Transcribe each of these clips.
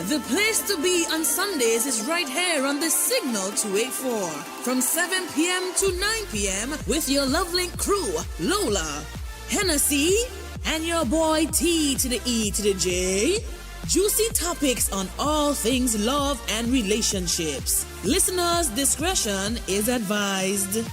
The place to be on Sundays is right here on the Signal 284 from 7 p.m. to 9 p.m. with your lovely crew, Lola, Hennessy, and your boy T to the E to the J. Juicy topics on all things love and relationships. Listeners' discretion is advised.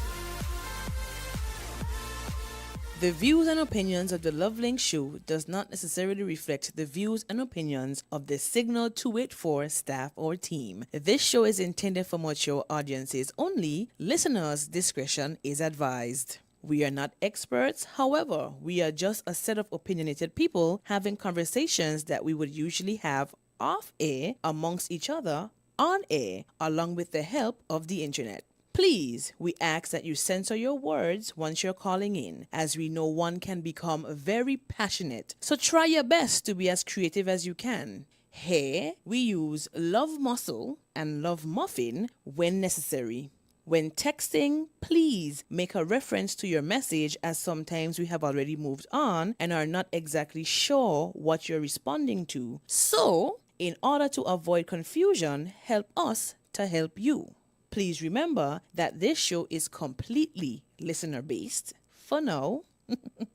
The views and opinions of the Lovelink Show does not necessarily reflect the views and opinions of the Signal 284 staff or team. This show is intended for mature audiences only. Listeners' discretion is advised. We are not experts, however, we are just a set of opinionated people having conversations that we would usually have off air amongst each other on air, along with the help of the internet. Please, we ask that you censor your words once you're calling in, as we know one can become very passionate. So try your best to be as creative as you can. Here, we use love muscle and love muffin when necessary. When texting, please make a reference to your message, as sometimes we have already moved on and are not exactly sure what you're responding to. So, in order to avoid confusion, help us to help you. Please remember that this show is completely listener-based for now.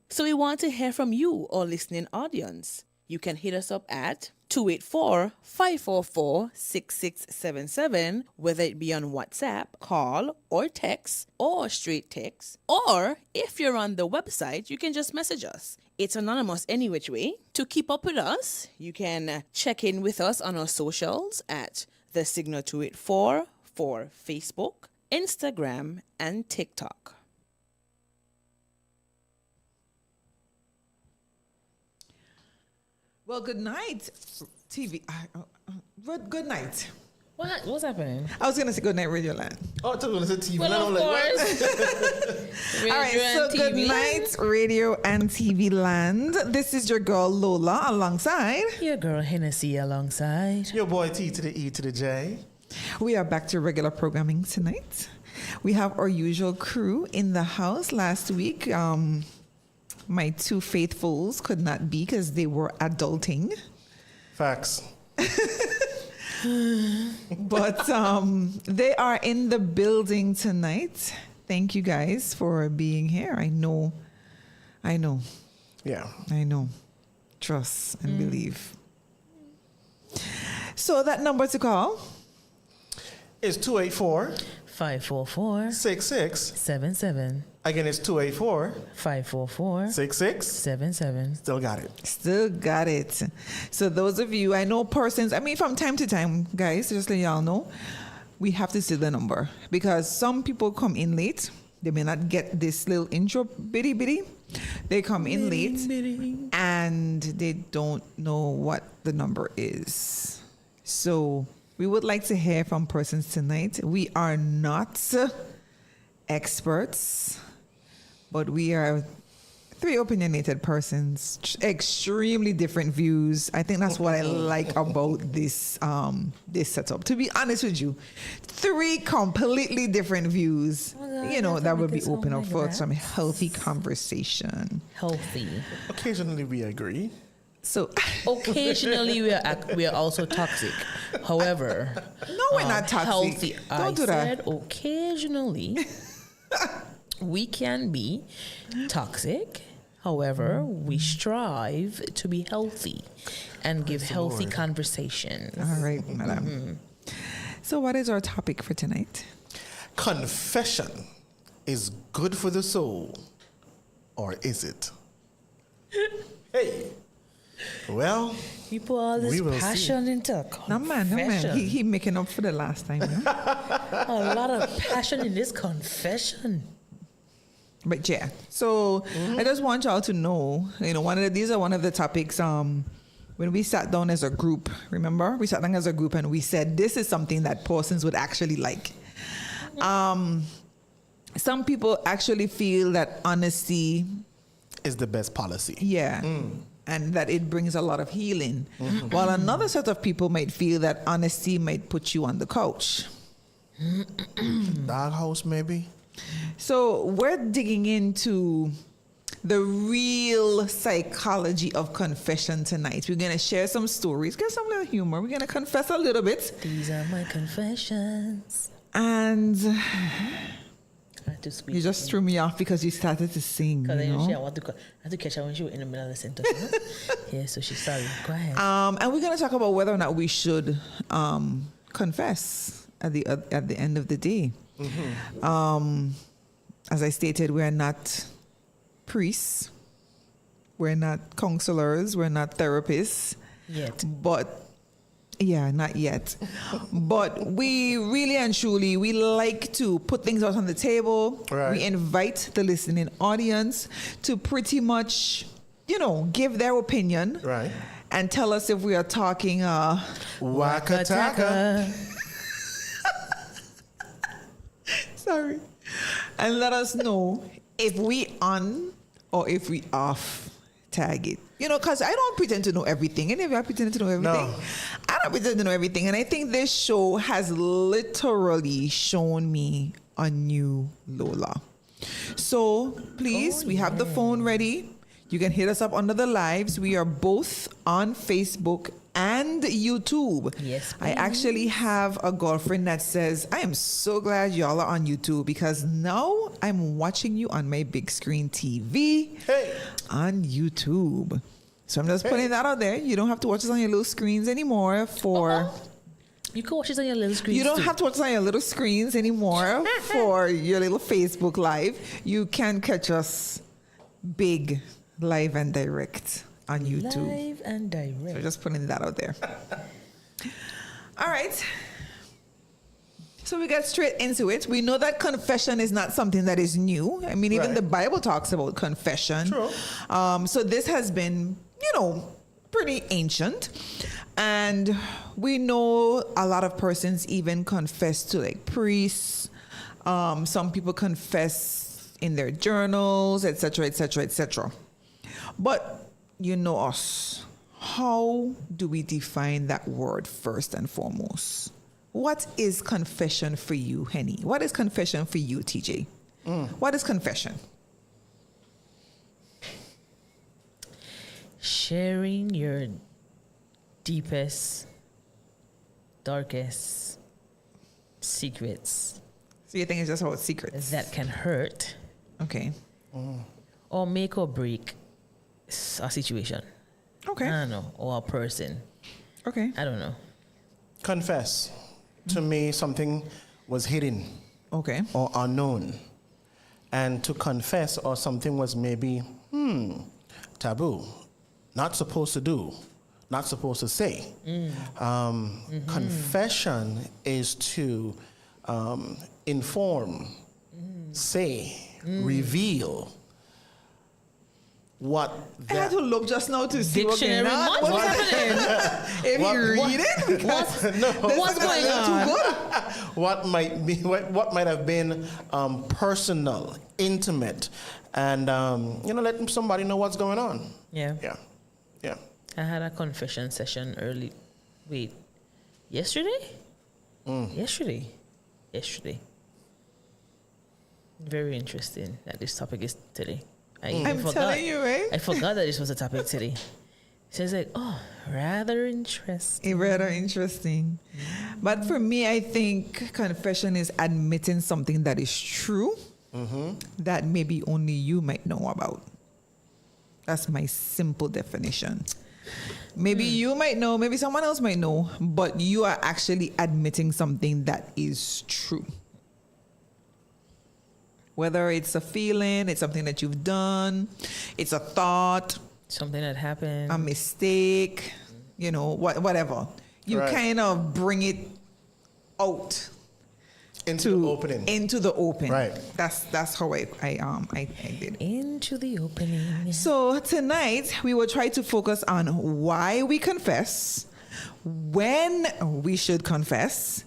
So we want to hear from you, our listening audience. You can hit us up at 284-544-6677, whether it be on WhatsApp, call, or text, or straight text. Or if you're on the website, you can just message us. It's anonymous any which way. To keep up with us, you can check in with us on our socials at The Signal 284 for Facebook, Instagram, and TikTok. Well, good night, TV. Good night. What? What's happening? I was going to say good night, Radio Land. Oh, I thought you were going to say TV. Well, of course. All right, so good night, Radio and TV Land. This is your girl, Lola, alongside Your girl, Hennessy, alongside Your boy T to the E to the J. We are back to regular programming tonight. We have our usual crew in the house. Last week, my two faithfuls could not be because they were adulting. Facts. But they are in the building tonight. Thank you guys for being here. I know. Yeah. I know. Trust and believe. So that number to call It's 284 544 66. 77. Again, it's 284 544 66. 77. Still got it. Still got it. So those of you, I know persons, from time to time, guys, just to let y'all know, we have to see the number because some people come in late. They may not get this little intro bitty. They come in late and they don't know what the number is. So we would like to hear from persons tonight. We are not experts, but we are three opinionated persons, extremely different views. I think that's what I like about this this setup. To be honest with you, three completely different views. That would be open up for some healthy conversation. Healthy. Occasionally we agree. So Occasionally we are also toxic. However, no, we're not toxic. Healthy. Don't do that. Said occasionally we can be toxic. However, we strive to be healthy and give healthy conversations. All right, madam. So what is our topic for tonight? Confession is good for the soul, or is it? Hey. Well, You put all this we will passion into No man. confession. He making up for the last time. A lot of passion in this confession. But yeah, so I just want y'all to know, these are one of the topics. When we sat down as a group, remember, we sat down as a group and we said this is something that persons would actually like. Some people actually feel that honesty is the best policy. Yeah. And that it brings a lot of healing. While another set of people might feel that honesty might put you on the couch. Doghouse, maybe? So we're digging into the real psychology of confession tonight. We're going to share some stories, get some little humor. We're going to confess a little bit. These are my confessions. And I had to speak. you just threw me off because you started to sing. Because You I know? had to catch her when she was in the middle of the sentence. Yeah, so she's sorry. Go ahead. And we're going to talk about whether or not we should confess at the end of the day. As I stated, we're not priests, we're not counselors, we're not therapists, Yet. but yeah, not yet. But we really and truly, we like to put things out on the table. Right. We invite the listening audience to pretty much, give their opinion. Right. And tell us if we are talking Wakataka. sorry. And let us know if we on or if we off tag it. Because I don't pretend to know everything. Any of you are pretending to know everything? No. I don't pretend to know everything. And I think this show has literally shown me a new Lola. So please, we have the phone ready. You can hit us up under the lives. We are both on Facebook and YouTube. Yes, I actually have a girlfriend that says, I am so glad y'all are on YouTube because now I'm watching you on my big screen TV on YouTube. So I'm just putting that out there. You don't have to watch us on your little screens anymore You can watch this on your little screen. You don't have to watch us on your little screens anymore for your little Facebook Live. You can catch us big, live and direct on YouTube. Live and So direct. just putting that out there. All right. So we get straight into it. We know that confession is not something that is new. I mean, even Right. the Bible talks about confession. True. So this has been, pretty ancient. And we know a lot of persons even confess to like priests. Some people confess in their journals, etc., etc., etc. But you know us. How do we define that word first and foremost? What is confession for you, Henny? What is confession for you, TJ? What is confession? Sharing your deepest, darkest secrets So you think it's just about secrets? that can hurt Okay. or make or break a situation. Okay. I don't know. Or a person. Okay. I don't know. Confess. To me, something was hidden Okay. or unknown. And to confess or something was maybe, taboo. Not supposed to do. Not supposed to say. Confession is to inform, say, reveal what I had that to look just now to see Dictionary. what's going on. What's happening? If What- you read it, What's going too on? good. what might have been personal, intimate, and letting somebody know what's going on. Yeah. Yeah. I had a confession session early. Wait. Yesterday? Yesterday. Very interesting that this topic is today. I even I'm forgot. telling you, right? I forgot that this was a topic today. So it's like, rather interesting. Rather interesting. But for me, I think confession is admitting something that is true that maybe only you might know about. That's my simple definition. Maybe you might know, maybe someone else might know, but you are actually admitting something that is true. Whether it's a feeling, it's something that you've done, it's a thought, Something that happened. a mistake, whatever. You Right. kind of bring it out Into the opening. into the open. Right. That's how I did. Into the opening. So tonight we will try to focus on why we confess, when we should confess,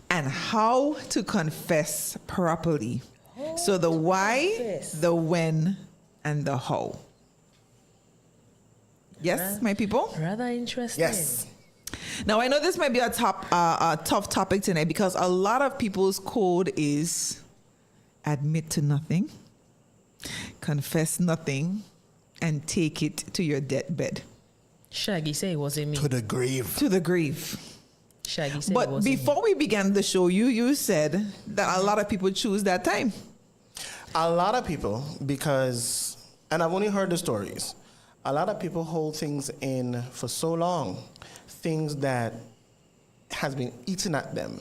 and how to confess properly. So the why, confess. the when, and the how. Yes, my people? Rather interesting. Yes. Now I know this might be a tough topic tonight because a lot of people's code is admit to nothing, confess nothing, and take it to your deathbed. Shaggy say it wasn't me. To the grave. To the grave. Shaggy said it But wasn't me. before we began the show, you said that a lot of people choose that time. A lot of people, because, and I've only heard the stories, a lot of people hold things in for so long, things that has been eaten at them,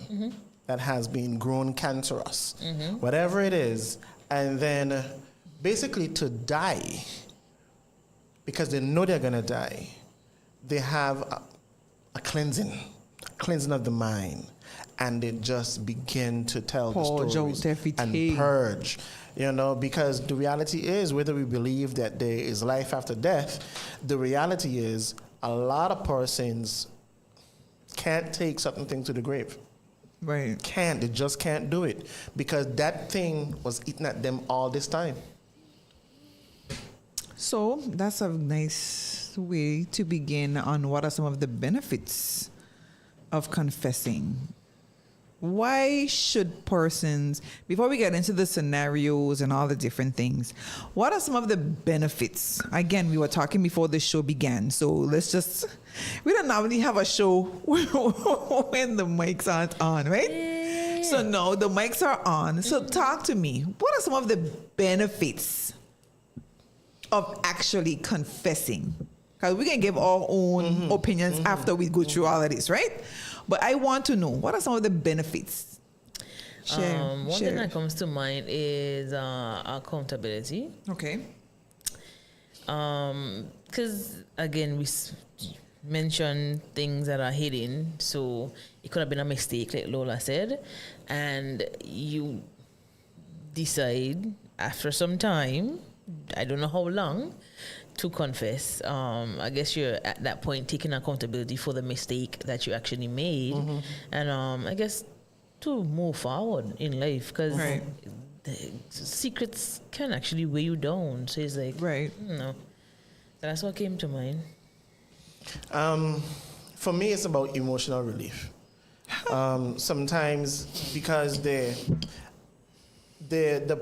that has been grown cancerous, whatever it is, and then basically to die, because they know they're going to die, they have a cleansing of the mind, and they just begin to tell the Purge stories out everything. and purge. You know, because the reality is, whether we believe that there is life after death, the reality is a lot of persons can't take certain things to the grave. Right. They just can't do it because that thing was eating at them all this time. So that's a nice way to begin on what are some of the benefits of confessing. Why should persons, before we get into the scenarios and all the different things, what are some of the benefits? Again, we were talking before the show began, so let's just, we don't normally have a show when the mics aren't on, right? Yeah. So now the mics are on. So talk to me. What are some of the benefits of actually confessing? Because we can give our own opinions after we go through all of this, right? But I want to know, what are some of the benefits? One thing that comes to mind is accountability. Okay. Because again, we mentioned things that are hidden, so it could have been a mistake, like Lola said, and you decide after some time, I don't know how long, to confess. I guess you're at that point taking accountability for the mistake that you actually made, and I guess to move forward in life, because Right. the secrets can actually weigh you down. So it's like, Right. no, that's what came to mind. For me, it's about emotional relief. Sometimes because the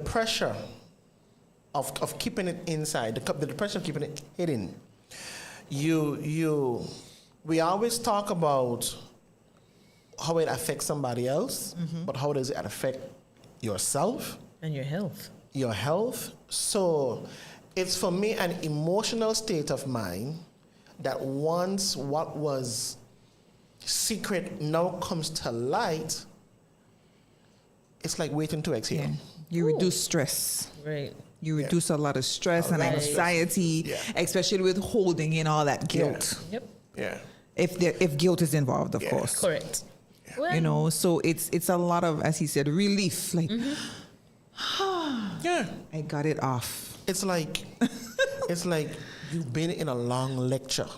pressure of keeping it inside, the pressure of keeping it hidden. We always talk about how it affects somebody else, but how does it affect yourself? And your health. Your health. So it's for me an emotional state of mind that once what was secret now comes to light, it's like waiting to exhale. Yeah. You reduce stress. Right. You reduce a lot of stress and lot of anxiety, stress. especially with holding in all that guilt. Yep. Yeah. If guilt is involved, of Yeah. course. Correct. Well, You know, so it's a lot of, as he said, relief. Like, Yeah. I got it off. It's like you've been in a long lecture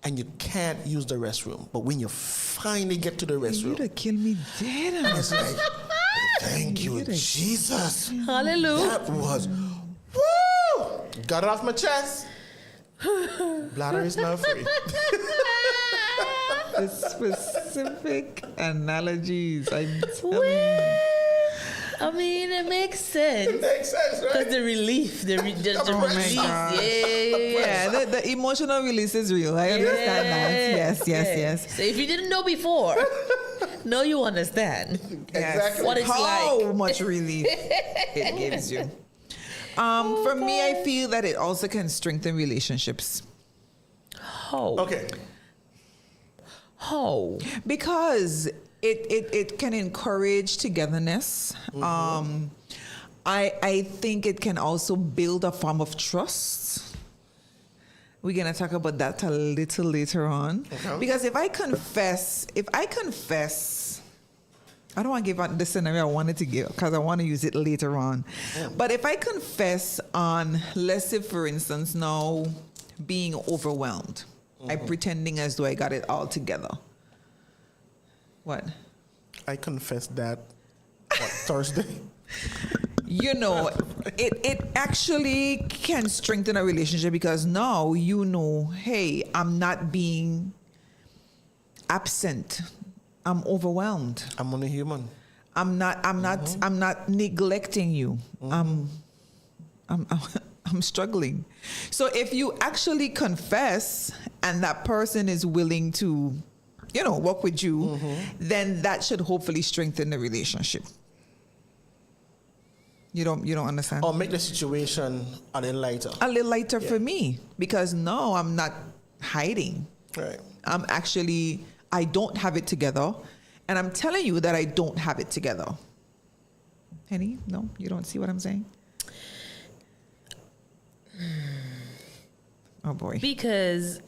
and you can't use the restroom. But when you finally get to the You'd restroom, have killed me dead. it's like, thank you, Jesus. hallelujah. That was, woo! Got it off my chest. Bladder is now free. The specific analogies. I'm telling you. I mean, it makes sense. Makes sense, Because right? the relief, the Oh my release. gosh. Yeah. Yeah, the emotional release is real. I understand that. Yes. So if you didn't know before, now you understand. Exactly. What it's How like. much relief it gives you. For me, I feel that it also can strengthen relationships How? Okay. How? because it can encourage togetherness. I think it can also build a form of trust. We're gonna talk about that a little later on. Okay. Because if I confess, I don't want to give out the scenario I wanted to give because I want to use it later on. But if I confess on, let's say for instance, now being overwhelmed, I'm pretending as though I got it all together. What? I confess that Thursday. You know, it actually can strengthen a relationship because now you know, hey, I'm not being absent. I'm overwhelmed. I'm only human. I'm not neglecting you. I'm I'm struggling. So if you actually confess and that person is willing to, work with you, then that should hopefully strengthen the relationship. You don't understand? Or make the situation a little lighter. A little lighter for me, because no, I'm not hiding. Right. I don't have it together, and I'm telling you that I don't have it together. Henny, no, you don't see what I'm saying? Oh boy. Because,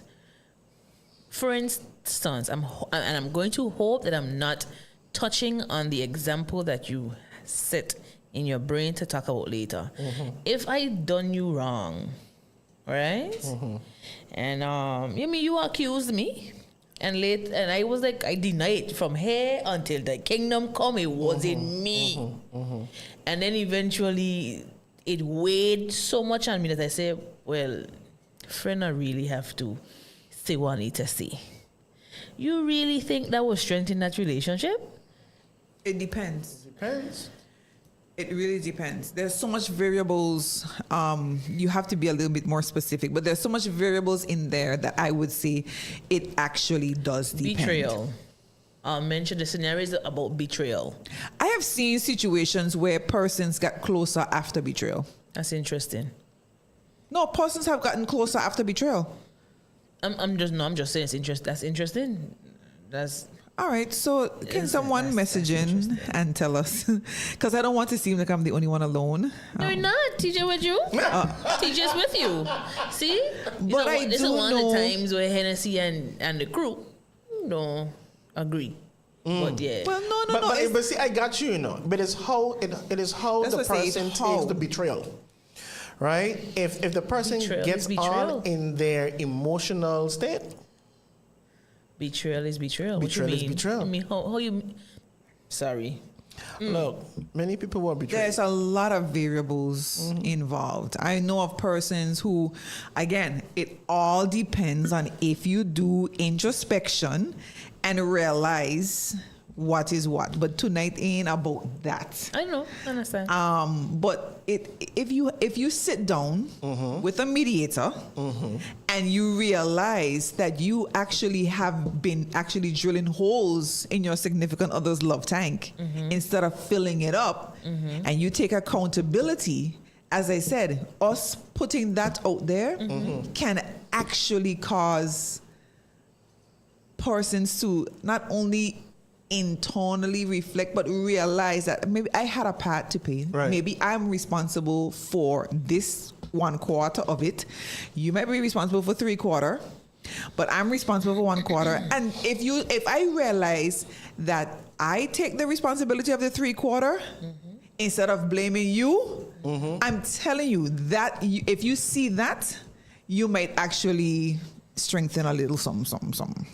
for instance, I'm going to hope that I'm not touching on the example that you set in your brain to talk about later. If I done you wrong, right? And you accused me, and I was like, I deny it from here until the kingdom come. It wasn't me. And then eventually, it weighed so much on me that I said, well, friend, I really have to say what I need to say. You really think that will strengthen that relationship? It depends. Depends. It really depends. There's so much variables. You have to be a little bit more specific, but there's so much variables in there that I would say it actually does depend. Betrayal. I'll mention the scenarios about betrayal. I have seen situations where persons got closer after betrayal. That's interesting. No, persons have gotten closer after betrayal. I'm just saying it's interesting. That's interesting. That's All right, so can someone message in and tell us? Because I don't want to seem like I'm the only one alone. no, you're not. TJ with you. TJ's with you. See? But I this do is one know- of the times where Hennessy and the crew don't agree. But yeah. Well, no. But see, I got you, But it's how it is how That's the what I say, person it's how. takes the betrayal, right? If the person Betrayal gets is betrayal. on in their emotional state, Betrayal is betrayal. Betrayal what is you mean? betrayal. I mean, how you... Sorry. look, many people were betrayed. There's a lot of variables involved. I know of persons who, again, it all depends on if you do introspection and realize what is what. But tonight ain't about that. I know. I understand. But if you sit down with a mediator and you realize that you actually have been actually drilling holes in your significant other's love tank instead of filling it up, and you take accountability, as I said, us putting that out there can actually cause persons to not only internally reflect but realize that maybe I had a part to play. Right. Maybe I'm responsible for this 1/4 of it. You might be responsible for 3/4, but I'm responsible for 1/4. And if I realize that I take the responsibility of the 3/4 instead of blaming you, I'm telling you that if you see that, you might actually strengthen a little something.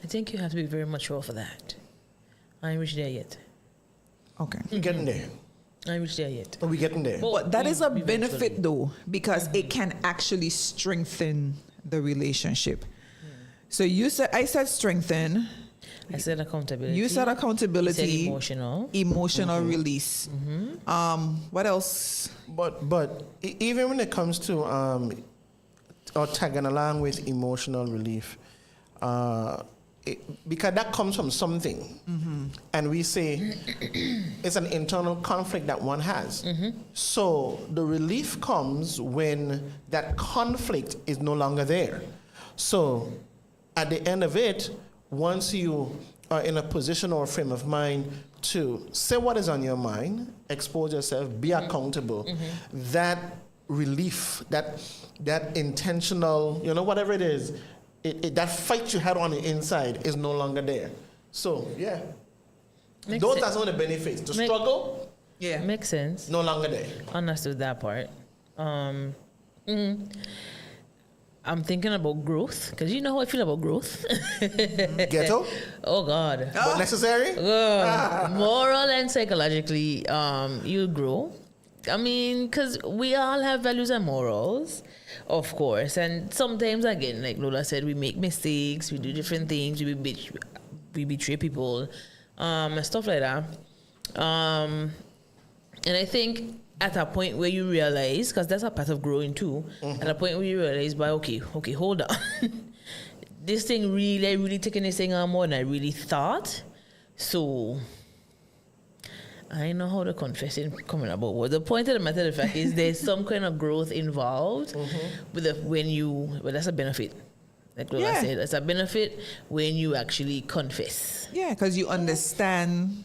I think you have to be very mature for that. I ain't reached there yet. Okay. We're getting there. I ain't reached there yet. We're getting there. But that is a Eventually. benefit though, because it can actually strengthen the relationship. So I said strengthen. I said accountability. You said accountability. You said emotional. Emotional release. What else? But even when it comes to or tagging along with emotional relief, because that comes from something, and we say it's an internal conflict that one has. So the relief comes when that conflict is no longer there. So at the end of it, once you are in a position or a frame of mind to say what is on your mind, expose yourself, be accountable, that relief, that intentional, whatever it is, that fight you had on the inside is no longer there. So, yeah. Makes Those sense. are some of the benefits. The struggle, Yeah. Makes sense. no longer there. Understood that part. I'm thinking about growth, because you know how I feel about growth. Ghetto, Oh God. but necessary. Moral and psychologically, you grow. I mean, because we all have values and morals, of course. And sometimes, again, like Lola said, we make mistakes, we do different things, we betray people, and stuff like that. And I think at a point where you realize, because that's a part of growing too, at a point where you realize, okay, hold on. This thing really, I really taking this thing on more than I really thought. So I know how the confessing coming about. But the point of the matter of the fact is there's some kind of growth involved with but that's a benefit. Like Lola said, it's a benefit when you actually confess. Yeah, because you understand.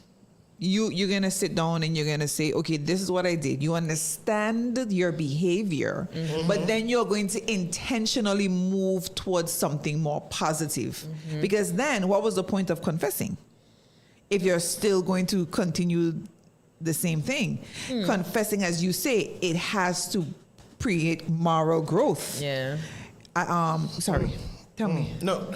You're going to sit down and you're going to say, okay, this is what I did. You understand your behavior, but then you're going to intentionally move towards something more positive. Because then what was the point of confessing? If you're still going to continue the same thing. Confessing, as you say, it has to create moral growth. Yeah. Sorry, tell me. No.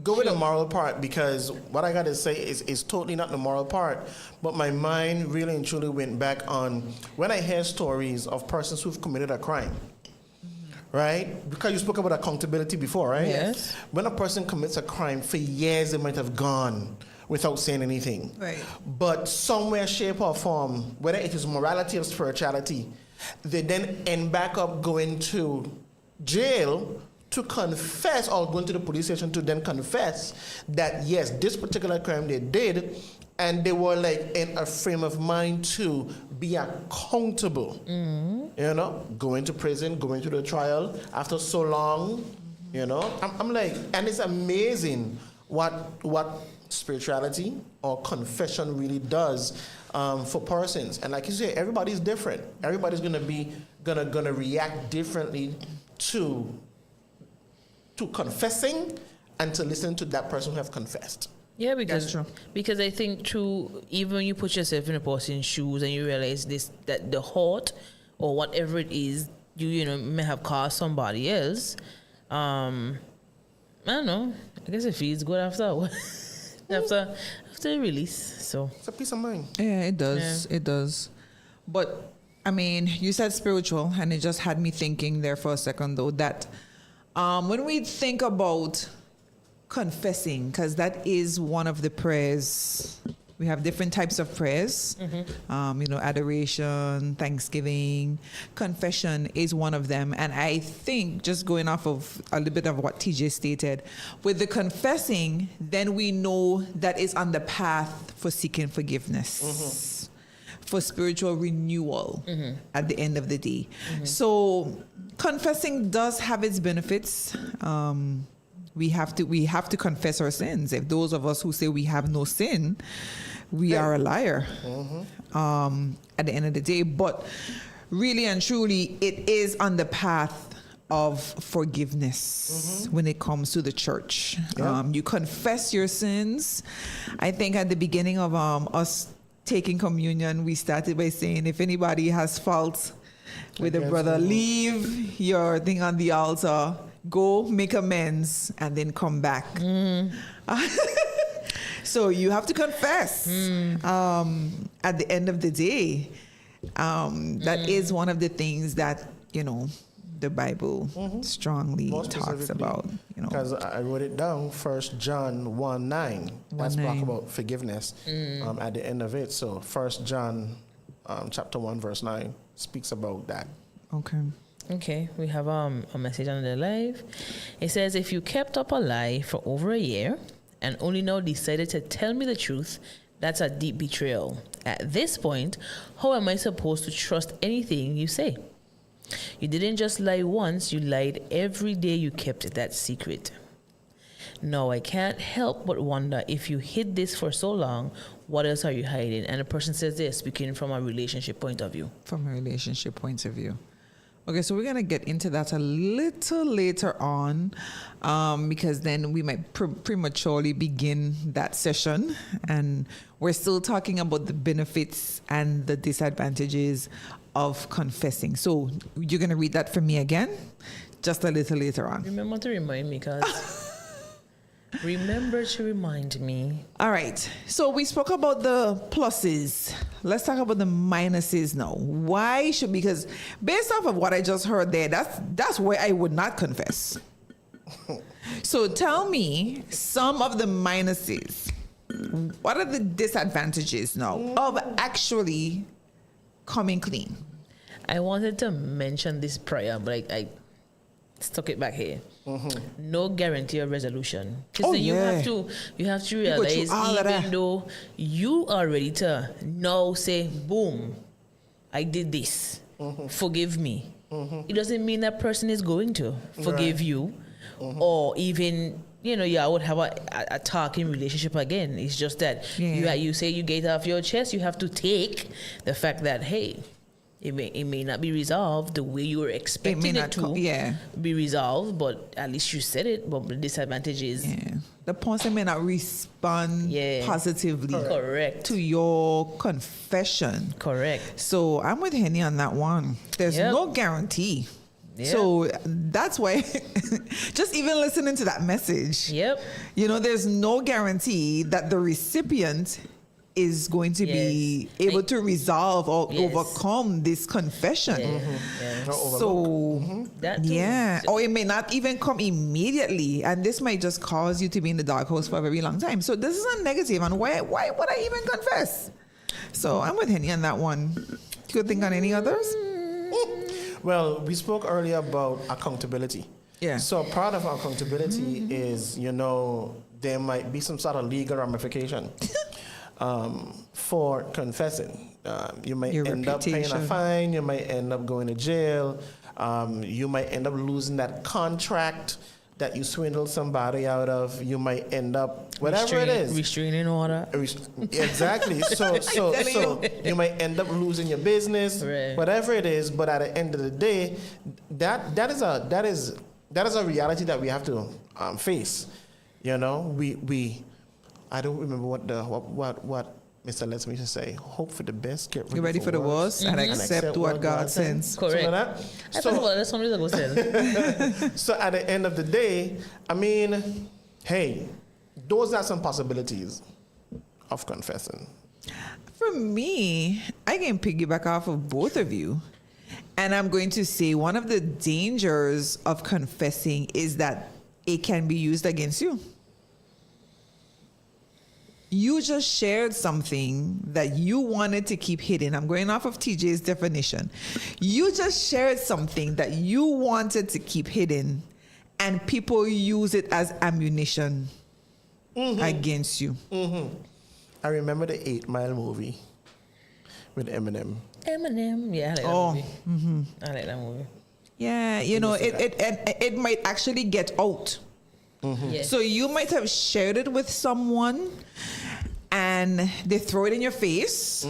Go with the moral part, because what I got to say is totally not the moral part, but my mind really and truly went back on when I hear stories of persons who've committed a crime, right? Because you spoke about accountability before, right? Yes. When a person commits a crime, for years they might have gone without saying anything. Right. But somewhere, shape or form, whether it is morality or spirituality, they then end back up going to jail to confess, or going to the police station to then confess that yes, this particular crime they did, and they were like in a frame of mind to be accountable. You know, going to prison, going to the trial after so long. You know, I'm like, and it's amazing what spirituality or confession really does for persons. And like you say, everybody's different. Everybody's gonna react differently to confessing and to listen to that person who have confessed. Yeah, That's true. because I think even when you put yourself in a person's shoes and you realize that the hurt or whatever it is you know may have caused somebody else, I don't know. I guess it feels good after after the release. So It's a peace of mind. Yeah, it does. Yeah. It does. But I mean, you said spiritual, and it just had me thinking there for a second, though, that when we think about confessing, because that is one of the prayers, we have different types of prayers, you know, adoration, thanksgiving. Confession is one of them. And I think, just going off of a little bit of what TJ stated, with the confessing, then we know that is on the path for seeking forgiveness. For spiritual renewal at the end of the day. So confessing does have its benefits. We have to confess our sins. If those of us who say we have no sin, we are a liar at the end of the day. But really and truly, it is on the path of forgiveness when it comes to the church. You confess your sins. I think at the beginning of us taking communion, we started by saying, if anybody has fault with a brother, leave your thing on the altar, go make amends, and then come back. So you have to confess at the end of the day. That is one of the things that, you know, the Bible strongly More talks specifically, about. You know, because I wrote it down, 1 John 1:9. That's 1:9. talk about forgiveness at the end of it. So 1 John chapter 1 verse 9 speaks about that. Okay, we have a message on the live. It says, if you kept up a lie for over a year and only now decided to tell me the truth, that's a deep betrayal. At this point, how am I supposed to trust anything you say? You didn't just lie once, you lied every day you kept that secret. No, I can't help but wonder, if you hid this for so long, what else are you hiding? And the person says they're speaking from a relationship point of view. from a relationship point of view. Okay, so we're going to get into that a little later on, because then we might prematurely begin that session. And we're still talking about the benefits and the disadvantages of confessing. So you're going to read that for me again, just a little later on. Remember to remind me, because... Remember to remind me. All right. So we spoke about the pluses. Let's talk about the minuses now. Because based off of what I just heard there, that's where I would not confess. So tell me some of the minuses. What are the disadvantages now of actually coming clean. I wanted to mention this prior, but I stuck it back here. No guarantee of resolution. Because Oh, then you yeah. have to go through realize, all of that. even though you are ready to now say, boom, I did this. Forgive me. It doesn't mean that person is going to forgive you, or even I would have a talking relationship again. It's just that you say you get it off your chest. You have to take the fact that, hey, it may not be resolved the way you were expecting it to be resolved, but at least you said it. But the disadvantage is the person may not respond positively correct to your confession. Correct. So I'm with Henny on that one. There's no guarantee. Yep. So that's why just even listening to that message, there's no guarantee that the recipient is going to be able to resolve or overcome this confession. So that too. or it may not even come immediately, and this might just cause you to be in the dark house for a very long time. So this is a negative, and why would I even confess? So I'm with Henny on that one. You could think on any others? Well, we spoke earlier about accountability. Yeah. So part of accountability is, there might be some sort of legal ramification for confessing. You might end up paying a fine. You might end up going to jail. You might end up losing that contract that you swindled somebody out of. You might end up whatever it is. Restraining order. Exactly. So you might end up losing your business, whatever it is. But at the end of the day, that is a reality that we have to face. I don't remember what Mr. Let's me just say. Hope for the best, get ready for the worst, and accept what God sends. Correct. Like I thought about that. Somebody that was saying. So at the end of the day, I mean, hey, those are some possibilities of confessing. For me, I can piggyback off of both of you. And I'm going to say one of the dangers of confessing is that it can be used against you. You just shared something that you wanted to keep hidden. I'm going off of TJ's definition. You just shared something that you wanted to keep hidden, and people use it as ammunition against you. I remember the 8 Mile movie with Eminem. Yeah, I like that movie. I like that movie. Yeah, it might actually get out. Yes. So you might have shared it with someone and they throw it in your face,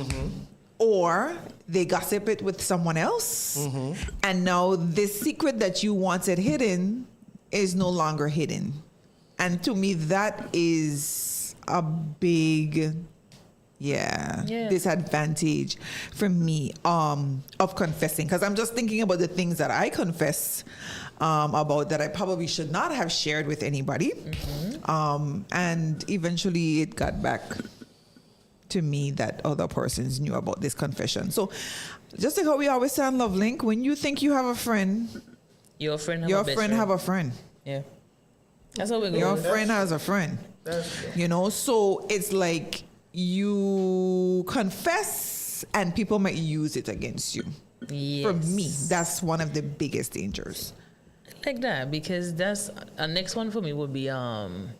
or they gossip it with someone else, and now the secret that you wanted hidden is no longer hidden. And to me, that is a big disadvantage for me of confessing, because I'm just thinking about the things that I confess about that I probably should not have shared with anybody. And eventually it got back to me that other persons knew about this confession. So just like how we always say on Love Link, when you think you have a friend, your friend have a friend. Yeah. That's how we go. Your friend has a friend. So it's like you confess and people might use it against you. Yes. For me, that's one of the biggest dangers. Like that, because that's a next one for me would be and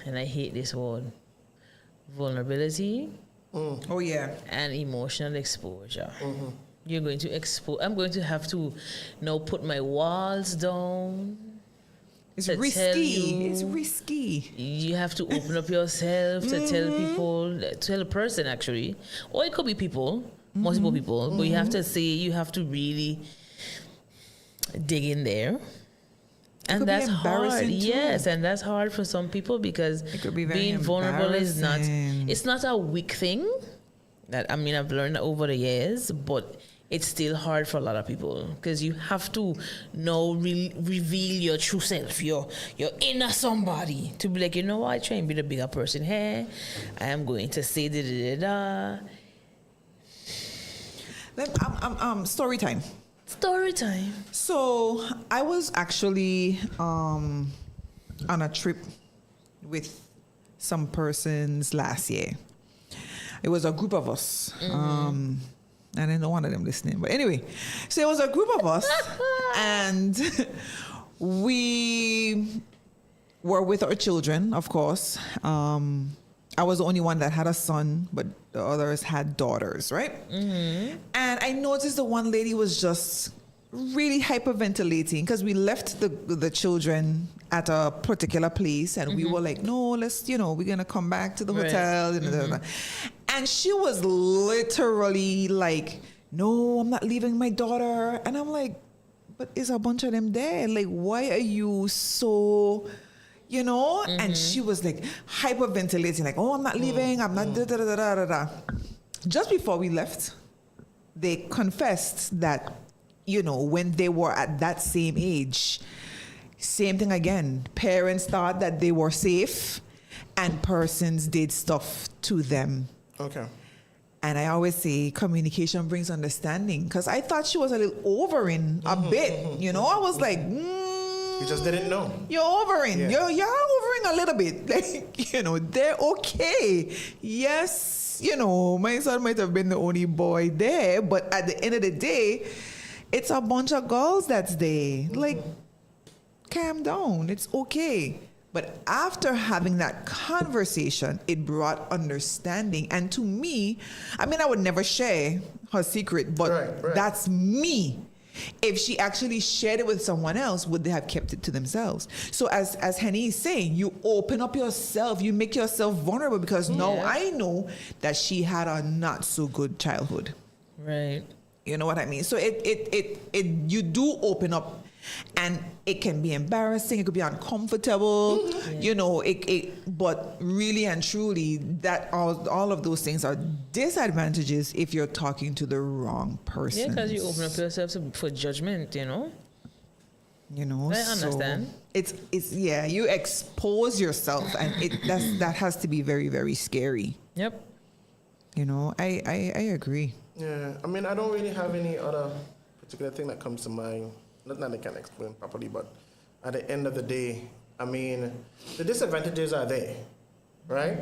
I hate this word, vulnerability. Oh yeah. And emotional exposure. You're going to I'm going to have to now put my walls down. It's risky. It's risky. You have to open up yourself to tell people, tell a person actually, or it could be people, multiple people. But you have to say, you have to really dig in there, and that's hard. Yes, and that's hard for some people because it could be very being vulnerable is not. embarrassing. It's not a weak thing. That I've learned over the years, but it's still hard for a lot of people because you have to now reveal your true self, your inner somebody, to be like, you know what, I try and be the bigger person here. I am going to say da. Story time. Story time. So I was actually on a trip with some persons last year. It was a group of us. I didn't know one of them listening, but anyway, so it was a group of us, and we were with our children, of course. I was the only one that had a son, but the others had daughters, right? And I noticed the one lady was just really hyperventilating because we left the children at a particular place, and we were like, no, let's, we're going to come back to the hotel. And she was literally like, no, I'm not leaving my daughter. And I'm like, but is a bunch of them there? Like, why are you so, And she was like hyperventilating, like, oh, I'm not leaving. I'm not da da da da da da. Just before we left, they confessed that, when they were at that same age, same thing again. Parents thought that they were safe and persons did stuff to them. Okay. And I always say communication brings understanding, because I thought she was a little overing a bit. I was like, You just didn't know. You're overing. Yeah. You're overing a little bit. Like, they're okay. Yes, my son might have been the only boy there, but at the end of the day, it's a bunch of girls that's there. Like, calm down. It's okay. But after having that conversation, it brought understanding. And to me, I would never share her secret, but Right. that's me. If she actually shared it with someone else, would they have kept it to themselves? So as Henny is saying, you open up yourself, you make yourself vulnerable, because now I know that she had a not so good childhood. Right. You know what I mean? So it you do open up, and it can be embarrassing. It could be uncomfortable. But really and truly, that all of those things are disadvantages if you're talking to the wrong person. Yeah, because you open up yourself for judgment, I understand. So it's you expose yourself, and that has to be very, very scary. Yep. I agree. Yeah, I don't really have any other particular thing that comes to mind. Not that I can explain properly, but at the end of the day, the disadvantages are there, right?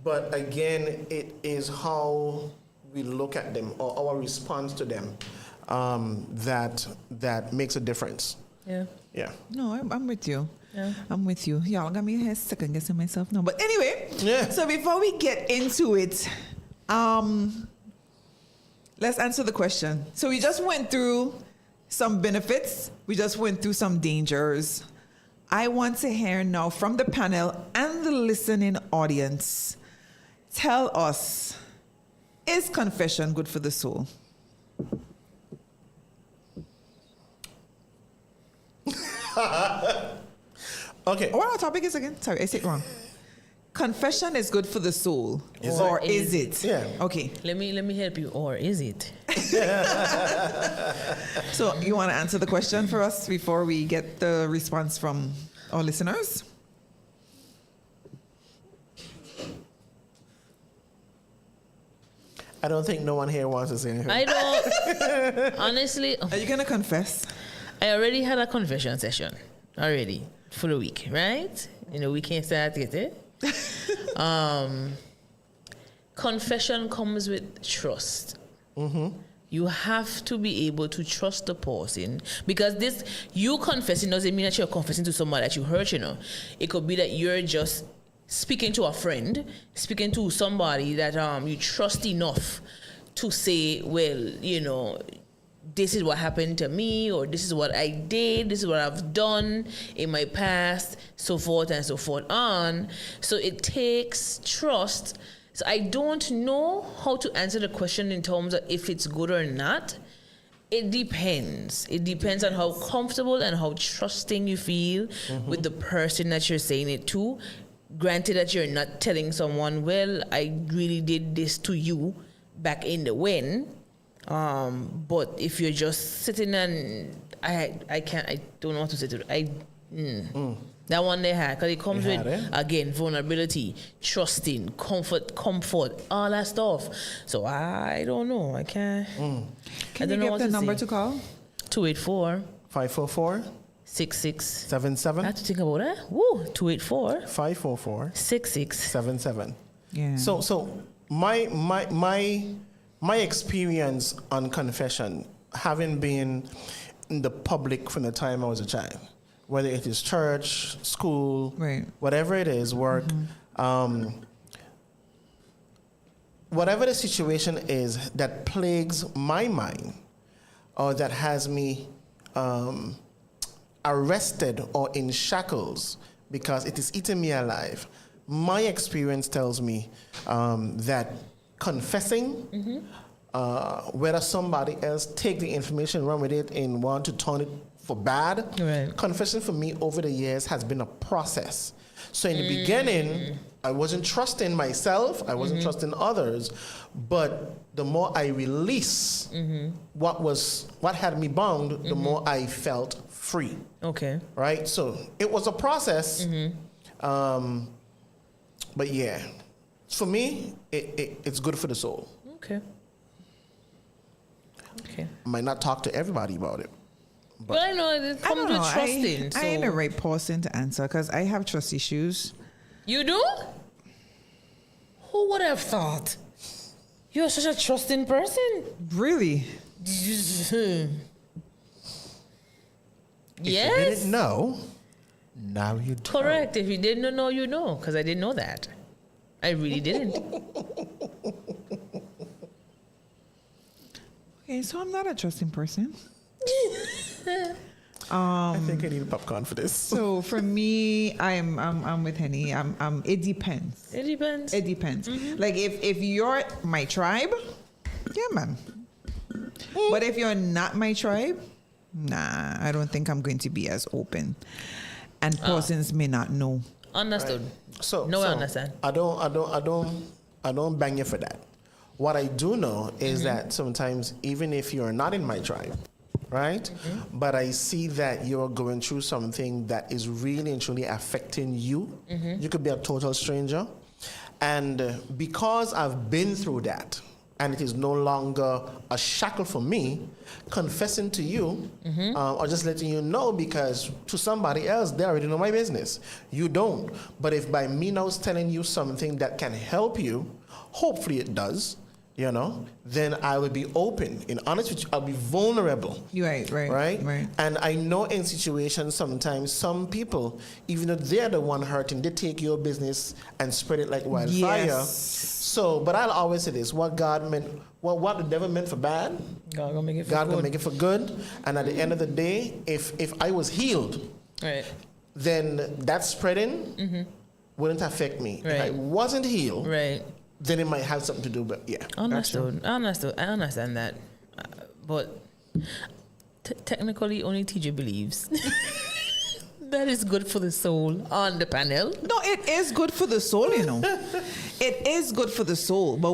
But again, it is how we look at them or our response to them that makes a difference. Yeah. Yeah. No, I'm with you. Yeah. I'm with you. Y'all got me here second guessing myself now. But anyway, Yeah. So before we get into it, let's answer the question. So we just went through some benefits. We just went through some dangers. I want to hear now from the panel and the listening audience. Tell us, is confession good for the soul? Okay. What our topic is again? Sorry, I said it wrong. Confession is good for the soul, Is or it? is it? Yeah. Okay. Let me help you. Or is it? So you want to answer the question for us before we get the response from our listeners? I don't think no one here wants to say anything. I don't. Honestly, Are you gonna confess? I already had a confession session already for the week, right? We can't start it. Confession comes with trust. You have to be able to trust the person, because you confessing doesn't mean that you're confessing to somebody that you hurt. It could be that you're just speaking to a friend, speaking to somebody that you trust enough to say, well, this is what happened to me, or this is what I did, this is what I've done in my past, so forth and so forth on. So it takes trust. So I don't know how to answer the question in terms of if it's good or not. It depends. It depends on how comfortable and how trusting you feel with the person that you're saying it to. Granted that you're not telling someone, well, I really did this to you back in the when. But if you're just sitting and I don't know what to say to it. That one they had, because it comes They with, had it? again, vulnerability, trusting, comfort, all that stuff. So I don't know. I can't. I Can don't you know what give the to number say. to call? 284 544 66. 77 I have to think about that. Woo! 284 544 66 77. Yeah. So my experience on confession, having been in the public from the time I was a child, whether it is church, school, Right. whatever it is, work, whatever the situation is that plagues my mind or that has me arrested or in shackles because it is eating me alive, my experience tells me that confessing, whether somebody else take the information, run with it, and want to turn it for bad, Right. confession for me over the years has been a process. So in the beginning, I wasn't trusting myself, I wasn't trusting others, but the more I release what had me bound, the more I felt free. Okay. Right? So it was a process. But yeah, for me, it's good for the soul. Okay. Okay. I might not talk to everybody about it. But I know it I comes don't with know. trusting. I ain't so the right person to answer because I have trust issues. You do? Who would have thought? You're such a trusting person. Really? If you Yes. didn't know, now you do. Correct. If you didn't know, you know. Because I didn't know that. I really didn't. Okay, so I'm not a trusting person. I think I need popcorn for this. So for me, I'm with Henny. It depends. It depends. It depends. Like if you're my tribe, yeah, man. But if you're not my tribe, nah, I don't think I'm going to be as open. And persons may not know. Understood. So No, I so understand. I don't bang you for that. What I do know is that sometimes even if you're not in my tribe, right? But I see that you're going through something that is really and truly affecting you. You could be a total stranger. And because I've been through that, and it is no longer a shackle for me, confessing to you, or just letting you know, because to somebody else, they already know my business. You don't. But if by me now telling you something that can help you, hopefully it does, you know, then I will be open. In honest with you, I'll be vulnerable. Right? And I know in situations sometimes some people, even though they're the one hurting, they take your business and spread it like wildfire. Yes. So, but I'll always say this: what God meant, what the devil meant for bad, God gonna make it for God good. gonna make it for good. And at the end of the day, if I was healed, Right. then that spreading wouldn't affect me. If I Right. wasn't healed, Right. then it might have something to do. But yeah, Understood. I understand that. But technically, only TJ believes that is good for the soul on the panel. No, it is good for the soul, you know. It is good for the soul, but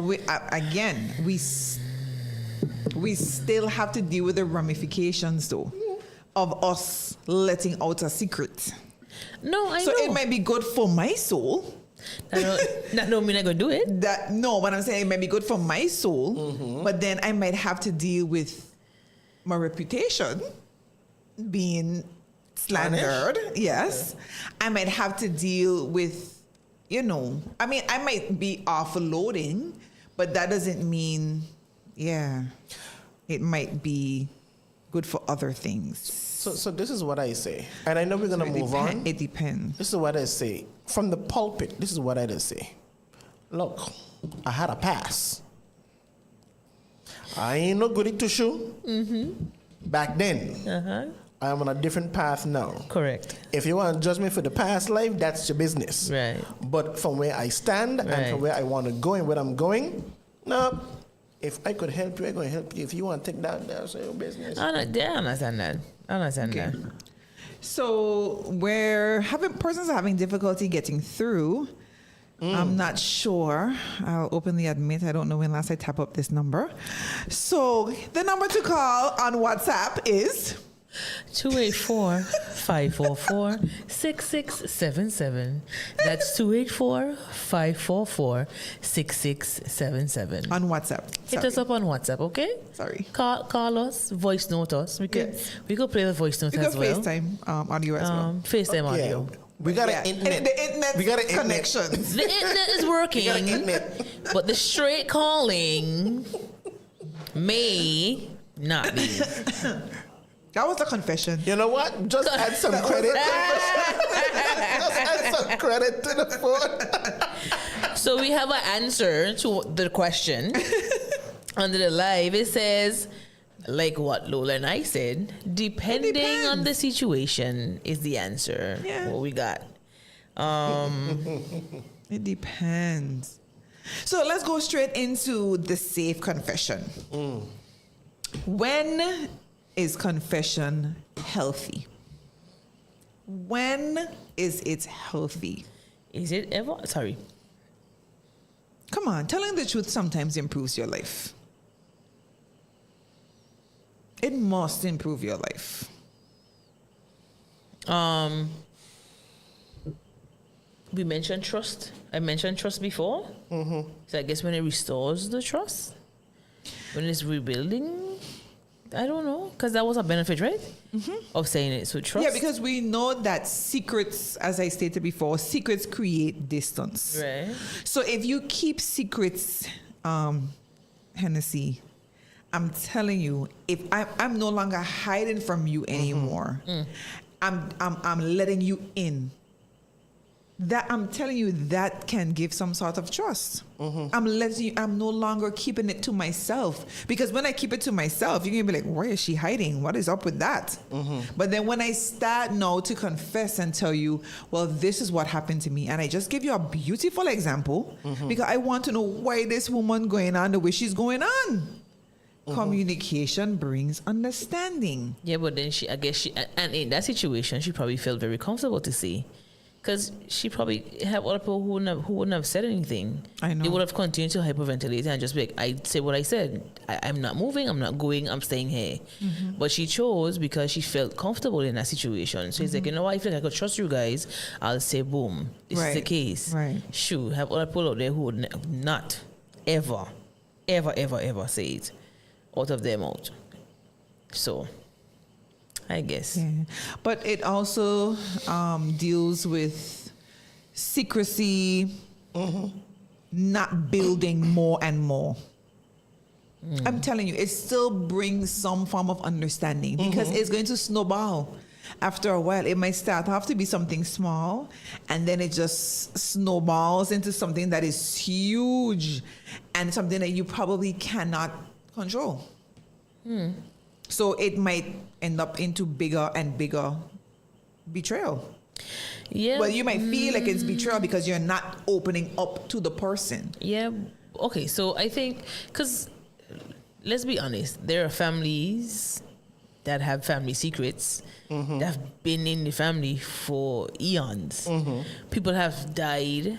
we still have to deal with the ramifications, though, of us letting out a secret. No, I So know. it might be good for my soul. That don't mean I gonna do it. What I'm saying, it might be good for my soul, but then I might have to deal with my reputation being slandered. Yes. I might have to deal with, I might be offloading, but that doesn't mean, it might be good for other things. So this is what I say, and I know we're gonna move on. It depends. This is what I say from the pulpit. This is what I say. Look, I had a pass. I ain't no goody two shoe. Back then, I am on a different path now. Correct. If you want to judge me for the past life, that's your business. Right. But from where I stand and Right. from where I want to go and where I'm going, no. If I could help you, I'm going to help you. If you want to take that, that's your business. I understand that. That. So persons are having difficulty getting through. I'm not sure. I'll openly admit I don't know when last I tap up this number. So the number to call on WhatsApp is 284-544-6677. That's 284-544-6677. on WhatsApp. Hit us up on WhatsApp, okay? Sorry. Call us, voice note us. We could play the voice note You as can well. FaceTime audio as well. FaceTime audio. We got Yeah. an internet. The internet We got an internet. connections. The internet is working, gotta admit. but the straight calling may not be. That was a confession. You know what? Just add some credit. Just add some credit to the phone. So we have an answer to the question under the live. It says, like what Lola and I said, depending on the situation is the answer. Yeah. What we got. It depends. So let's go straight into the safe confession. When is confession healthy? When is it healthy? Is it ever? Sorry. Come on, telling the truth sometimes improves your life. It must improve your life. We mentioned trust. I mentioned trust before. So I guess when it restores the trust, when it's rebuilding, I don't know, because that was a benefit, right? Of saying it. So trust. Yeah, because we know that secrets, as I stated before, secrets create distance. Right. So if you keep secrets, Hennessy, I'm telling you, if I'm no longer hiding from you anymore, I'm letting you in. That I'm telling you, that can give some sort of trust. I'm letting you. I'm no longer keeping it to myself, because when I keep it to myself, you're gonna be like, "Where is she hiding? What is up with that?" But then when I start now to confess and tell you, "Well, this is what happened to me," and I just give you a beautiful example, because I want to know why this woman going on the way she's going on. Communication brings understanding. Yeah, but then I guess she, and in that situation, she probably felt very comfortable to see. Because she probably have other people who wouldn't have said anything. I know. They would have continued to hyperventilate and just be like, I said what I said. I'm not moving, I'm not going, I'm staying here. But she chose because she felt comfortable in that situation. So it's like, you know what, I feel like I could trust you guys. I'll say, boom, this is the Right, case. right. Sure, have other people out there who would not ever say it out of their mouth. So, I guess. Yeah. But it also deals with secrecy, not building more and more. I'm telling you, it still brings some form of understanding, because it's going to snowball. After a while, it might start off to be something small, and then it just snowballs into something that is huge and something that you probably cannot control. So it might end up into bigger and bigger betrayal. Yeah. Well, you might feel like it's betrayal because you're not opening up to the person. Yeah. Okay. So I think, because let's be honest, there are families that have family secrets that have been in the family for eons. People have died.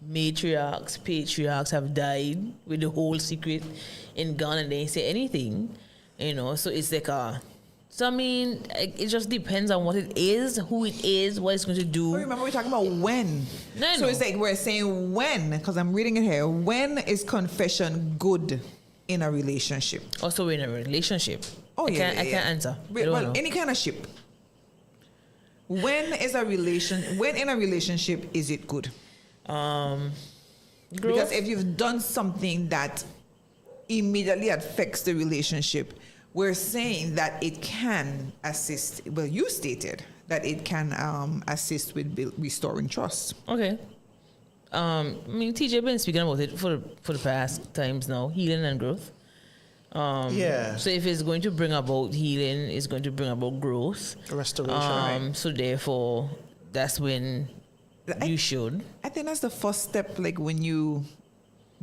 Matriarchs, patriarchs have died with the whole secret in Ghana, and they ain't say anything. You know, so it's like so I mean, it just depends on what it is, who it is, what it's going to do. But remember, we're talking about when. No, So no. it's like we're saying when, because I'm reading it here. When is confession good in a relationship? Also, we're in a relationship. Oh, yeah. I can't answer. I don't Well, know. any kind of ship. When in a relationship is it good? Growth. Because if you've done something that immediately affects the relationship, we're saying that it can assist. Well, you stated that it can assist with restoring trust. Okay. I mean, TJ been speaking about it for the past times now, healing and growth. Yeah. So if it's going to bring about healing, it's going to bring about growth. Restoration. So therefore, that's when you should. I think that's the first step, like when you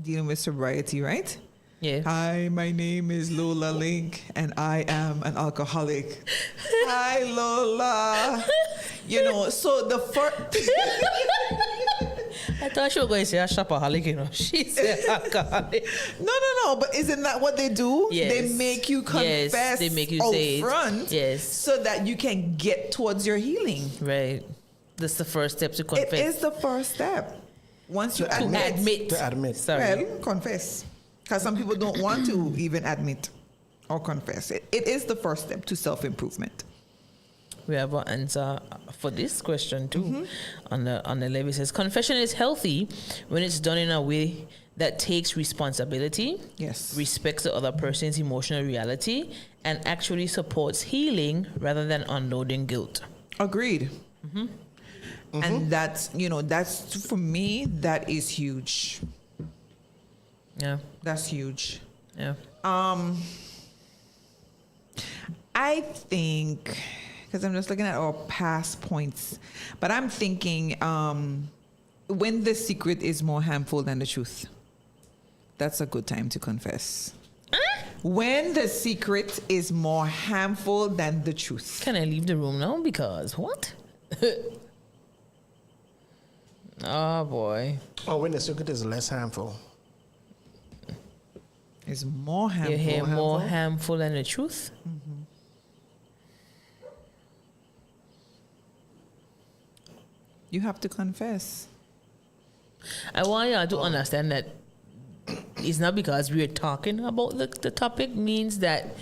dealing with sobriety, right? Yeah. Hi, my name is Lola Link, and I am an alcoholic. Hi, Lola. You know, so the first. I thought she was going to say a shopaholic, you know. She said alcoholic. No. But isn't that what they do? Yes. They make you confess Yes, they make you out say it. front, Yes. so that you can get towards your healing. Right. That's the first step to It confess. is the first step. Once you to admit, admit. To admit. Sorry. well, confess. Because some people don't want to even admit or confess. It is the first step to self-improvement. We have an answer for this question too. On the levy, it says confession is healthy when it's done in a way that takes responsibility, Yes. respects the other person's emotional reality, and actually supports healing rather than unloading guilt. Agreed. And that's, that's for me, that is huge. Yeah, That's huge. yeah. I think, because I'm just looking at our past points, but I'm thinking when the secret is more harmful than the truth, that's a good time to confess. When the secret is more harmful than the truth. Can I leave the room now? Because what? Oh boy. Oh, when the secret is less harmful. Is more harmful. You hear more harmful? harmful than the truth? You have to confess. I want you to understand that it's not because we're talking about the topic means that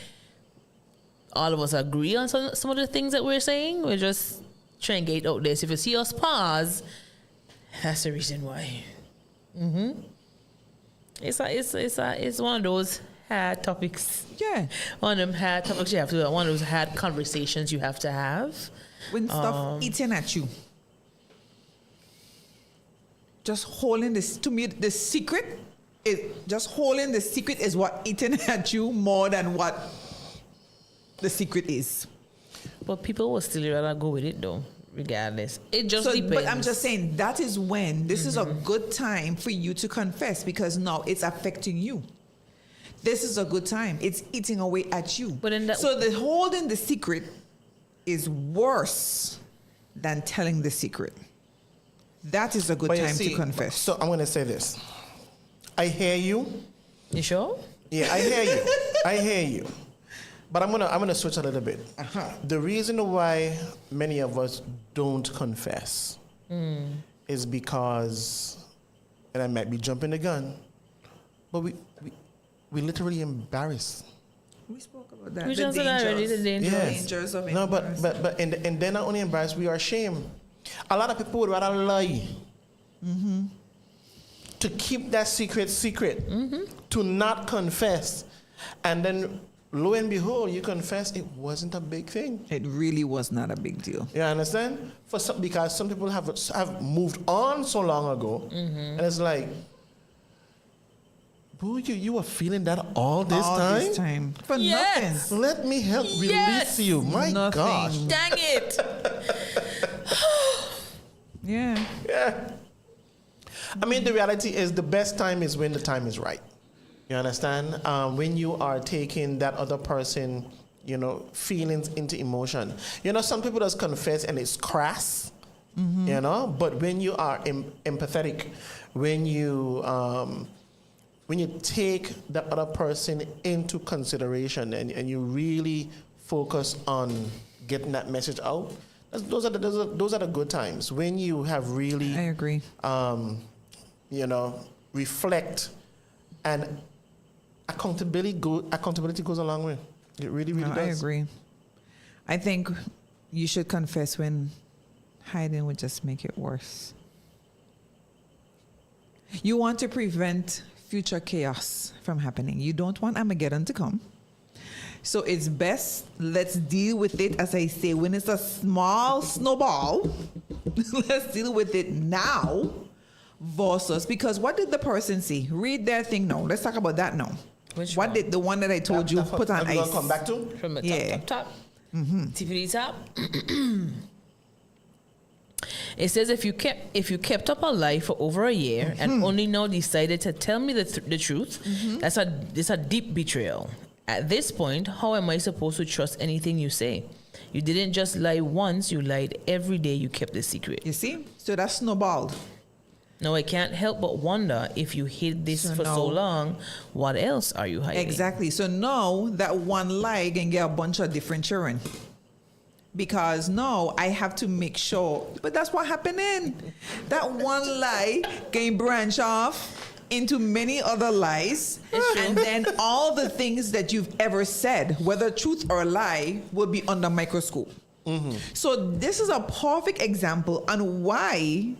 all of us agree on some of the things that we're saying. We're just trying to get out there. So if you see us pause, that's the reason why. It's one of those hard topics. Yeah. One of them hard topics you have to. One of those hard conversations you have to have. When stuff eating at you. Just holding this, to me, the secret is just holding the secret is what eating at you more than what the secret is. But people will still rather go with it though, regardless. It just depends. But I'm just saying that is when this is a good time for you to confess because now it's affecting you. This is a good time. It's eating away at you. But in that- so the holding the secret is worse than telling the secret. That is a good But you time see, to confess. So I'm going to say this. I hear you. You sure? Yeah, I hear you. I hear you. But I'm gonna switch a little bit. The reason why many of us don't confess is because, and I might be jumping the gun, but we literally embarrass. We spoke about that. We just said already the dangers. Yes. Dangers of No, but and then not only embarrassed, we are ashamed. A lot of people would rather lie to keep that secret, to not confess, and then lo and behold, you confess it wasn't a big thing. It really was not a big deal. You understand? Because some people have moved on so long ago, and it's like, boo, you were feeling that all this time? For Yes. nothing. Let me help Yes. release you. My Nothing. gosh. Dang it! Yeah. Yeah. I mean, the reality is the best time is when the time is right. You understand? When you are taking that other person, feelings into emotion. Some people just confess and it's crass, but when you are empathetic, when you take the other person into consideration and you really focus on getting that message out, those are the good times when you have really, I agree. reflect, and accountability goes a long way. It really, really No, does. I agree. I think you should confess when hiding would just make it worse. You want to prevent future chaos from happening. You don't want Armageddon to come. So it's best, let's deal with it, as I say, when it's a small snowball, let's deal with it now versus, because what did the person see? Read their thing now. Let's talk about that now. Which what one? did the one that I told you That's put what on we're gonna ice? come back to. From the Yeah. top. TPD top. It says if you kept up a lie for over a year and only now decided to tell me the truth, that's a deep betrayal. At this point, how am I supposed to trust anything you say? You didn't just lie once; you lied every day. You kept the secret. You see? So that's snowballed. Now I can't help but wonder if you hid this So for so now- long. What else are you hiding? Exactly. So now that one lie can get a bunch of different children. Because now I have to make sure, but that's what happening. That one lie can branch off into many other lies. And then all the things that you've ever said, whether truth or lie, will be under microscope. So this is a perfect example on why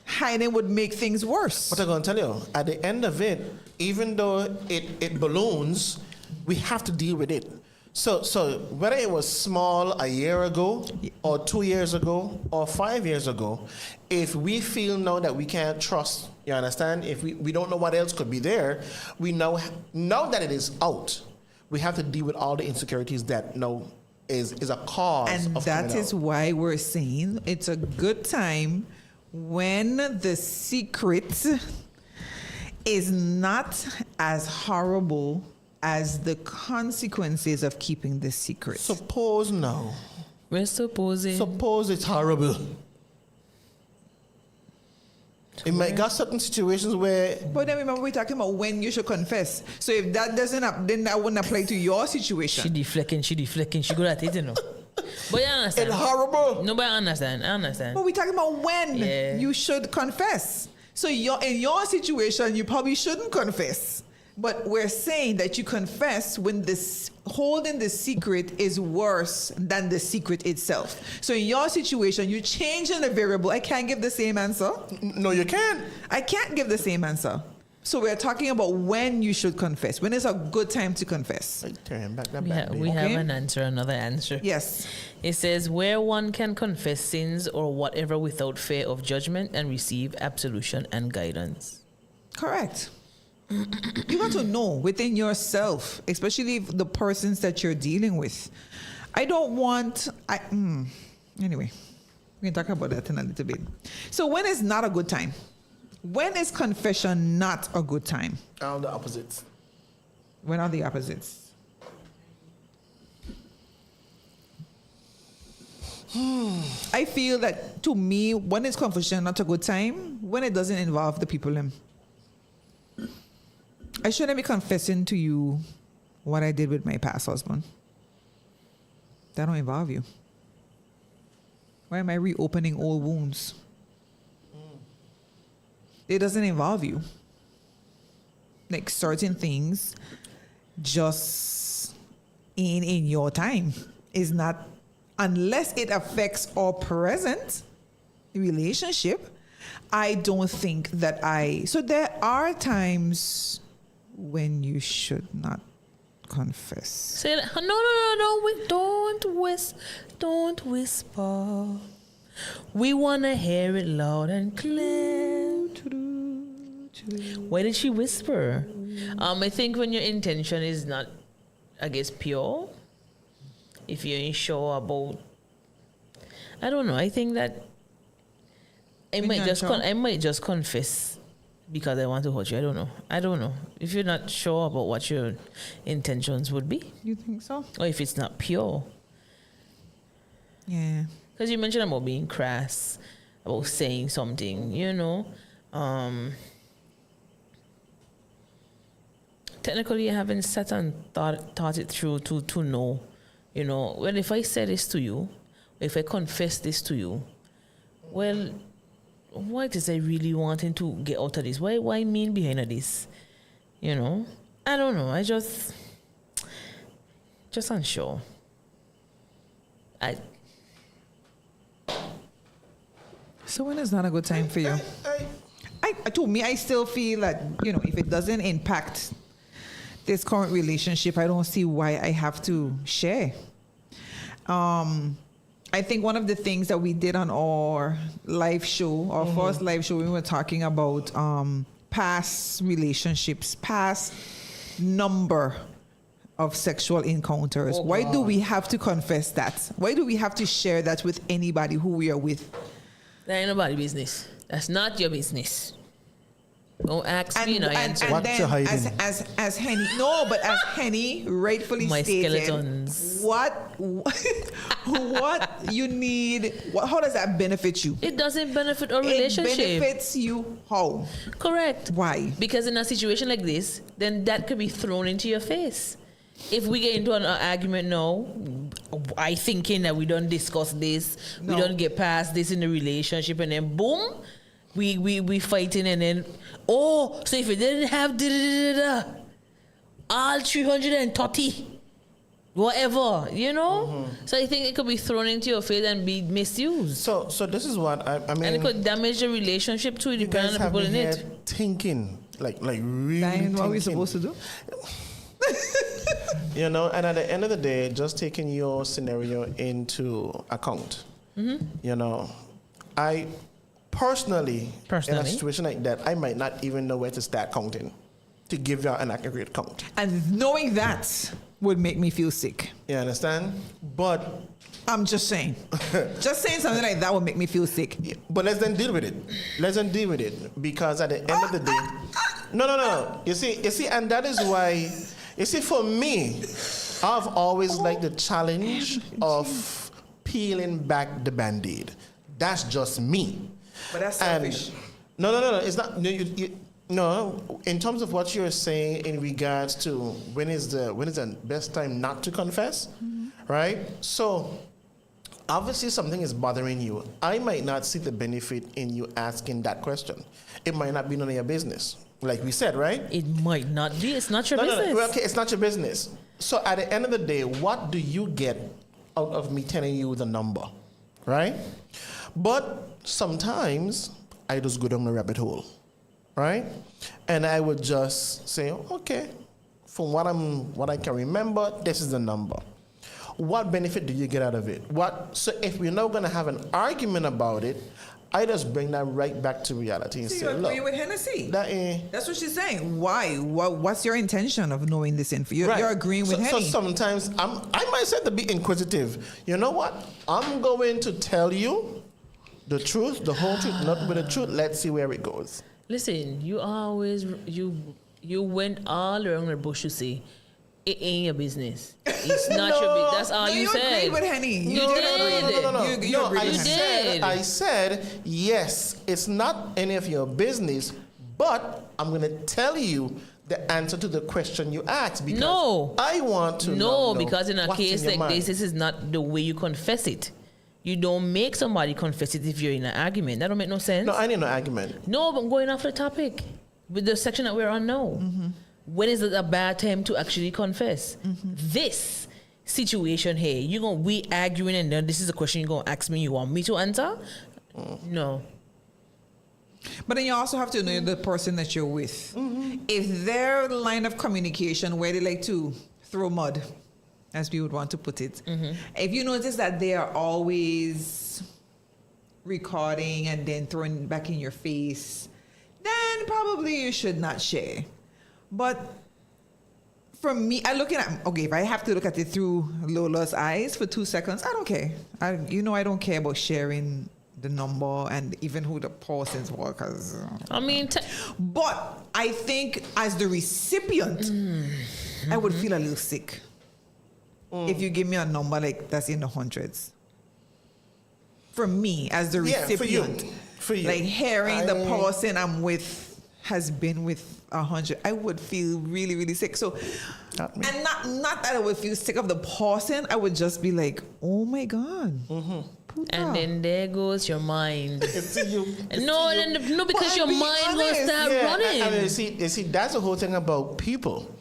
hiding would make things worse. What I'm going to tell you, at the end of it, even though it balloons, we have to deal with it. So whether it was small a year ago, or 2 years ago, or 5 years ago, if we feel now that we can't trust, you understand? If we don't know what else could be there, we know that it is out. We have to deal with all the insecurities that now is a cause And of that coming is out. why we're saying it's a good time when the secret is not as horrible as the consequences of keeping the secret. Suppose now. We're supposing. Suppose it's horrible. It might got certain situations where But then remember we're talking about when you should confess. So if that doesn't then that wouldn't apply to your she situation. deflecting. She good at it, you know. But you understand. it's horrible. Nobody understand. I understand. But we're talking about when Yeah. you should confess. So in your situation, you probably shouldn't confess. But we're saying that you confess when this holding the secret is worse than the secret itself. So in your situation, you're changing the variable. I can't give the same answer. No, you can't. I can't give the same answer. So we're talking about when you should confess. When is a good time to confess? Like, turn back that we, back. we Okay. have an answer, another answer. Yes. It says, where one can confess sins or whatever without fear of judgment and receive absolution and guidance. Correct. You got to know within yourself, especially if the persons that you're dealing with. I don't want. Anyway, we can talk about that in a little bit. So when is not a good time? When is confession not a good time? All the opposites. When are the opposites? I feel that to me, when is confession not a good time? When it doesn't involve the people. I shouldn't be confessing to you what I did with my past husband. That don't involve you. Why am I reopening old wounds? It doesn't involve you. Like certain things just in your time is not, unless it affects our present relationship. I don't think that so there are times when you should not confess. Say that. Don't whisper. We want to hear it loud and clear. Why did she whisper? I think when your intention is not, I guess, pure, if you're unsure about, I don't know, I think that I might just confess because I want to hurt you. I don't know. If you're not sure about what your intentions would be, You think so? or if it's not pure. Yeah. Because you mentioned about being crass, about saying something, technically you haven't sat and thought it through to know, well, if I say this to you, if I confess this to you, well, what is I really wanting to get out of this? Why mean behind this? I don't know. I just unsure. So when is not a good time for you? To me, I still feel that, if it doesn't impact this current relationship, I don't see why I have to share. I think one of the things that we did on our live show, our first live show, we were talking about past relationships, past number of sexual encounters. Oh, Why do we have to confess that? Why do we have to share that with anybody who we are with? That ain't nobody's business. That's not your business. Don't ask me, and I answer. What you hiding? As Henny, no, but as Henny rightfully My stated, skeletons. what you need? How does that benefit you? It doesn't benefit our It relationship. benefits you how? Correct. Why? Because in a situation like this, then that could be thrown into your face. If we get into an argument now, I thinking that we don't discuss this, No. we don't get past this in the relationship, and then boom, we fighting, and then so if you didn't have all 330, whatever, you know. So I think it could be thrown into your face and be misused, So this is what I mean. and it could damage the relationship too, you depending guys on the have people me in here it. thinking, like really That ain't what we're thinking. supposed to do. You know, and at the end of the day, just taking your scenario into account. You know, I personally, in a situation like that, I might not even know where to start counting to give you an accurate count. And knowing that would make me feel sick. You understand? But I'm just saying. Just saying something like that would make me feel sick. But let's then deal with it. Let's then deal with it, because at the end of the day, no. You see, and that is why. You see, for me, I've always liked the challenge of peeling back the Band-Aid. That's just me. But that's And selfish. no. It's not. No, in terms of what you're saying in regards to when is the best time not to confess, right? So obviously something is bothering you. I might not see the benefit in you asking that question. It might not be none of your business, like we said, right? It might not be. It's not your No, business. well, okay, it's not your business. So at the end of the day, what do you get out of me telling you the number, right? But sometimes I just go down the rabbit hole, right? And I would just say, okay, from what I can remember, this is the number. What benefit do you get out of it? So if we're not going to have an argument about it, I just bring that right back to reality and So say, you're look, agreeing with Hennessy. that That's what she's saying. Why? What's your intention of knowing this info? You're agreeing with so Henny. sometimes I might say to be inquisitive. You know what? I'm going to tell you the truth, the whole truth, not with the truth. Let's see where it goes. Listen, you went all around the bush to say it ain't your business. It's not your business. That's all No, you you said. agreed with Henny. You No, did agree. No. You agreed I with Henny. I said, yes, it's not any of your business, but I'm going to tell you the answer to the question you asked, because No. I want to No, know because in a what's case your like mind. this is not the way you confess it. You don't make somebody confess it if you're in an argument. That don't make no sense. No, I need no argument. No, but I'm going off the topic with the section that we're on now. When is it a bad time to actually confess? This situation here, we arguing and then this is a question you're gonna ask me, you want me to answer? No. But then you also have to know the person that you're with. If their line of communication where they like to throw mud, as we would want to put it, if you notice that they are always recording and then throwing back in your face, then probably you should not share. But for me, if I have to look at it through Lola's eyes for 2 seconds, I don't care. I don't care about sharing the number and even who the person's were, because I mean, but I think as the recipient, I would feel a little sick if you give me a number like that's in the hundreds. For me, as the Yeah, recipient, for you. like hearing the person I'm with has been with 100, I would feel really, really sick. So, Not me. and not that I would feel sick of the person, I would just be like, oh my God. Puta. and then there goes your mind. It's you. No, because But your I'm being mind will honest. start running. I mean, you see, that's the whole thing about people.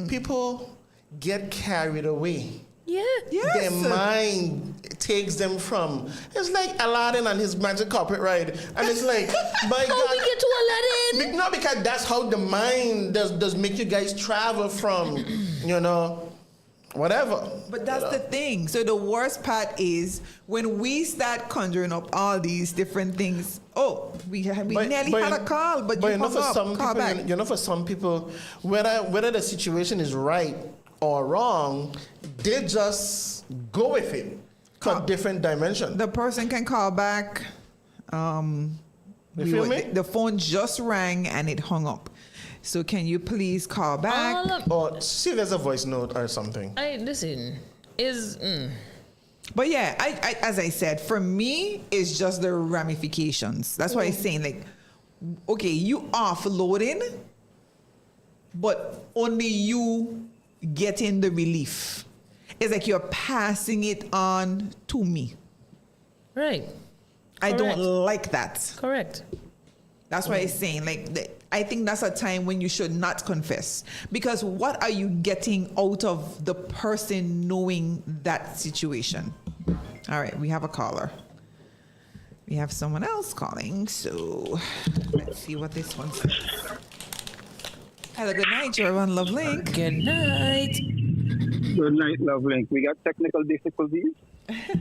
People get carried away. Yeah. Yes. Their mind takes them from. It's like Aladdin and his magic carpet ride, and it's like, my How we God. get to Aladdin? No, because that's how the mind does make you guys travel from, whatever. But that's the thing. So the worst part is when we start conjuring up all these different things. Oh, we nearly had a call, but you hung up. Call back. For some people, whether the situation is right or wrong, they just go with it. For different dimension. The person can call back. You feel me? The phone just rang and it hung up. So can you please call back? All of, Or see if there's a voice note or something. listen, But yeah, I as I said, for me, it's just the ramifications. That's why I'm saying, like, okay, you offloading, but only you getting the relief. It's like you're passing it on to me. right. I don't Correct. like that. Correct. That's why I'm saying, like, I think that's a time when you should not confess. Because what are you getting out of the person knowing that situation? All right, we have a caller. We have someone else calling, so let's see what this one says. Hello, good night, you're on Love Link. Good night. Good night, Love Link. We got technical difficulties.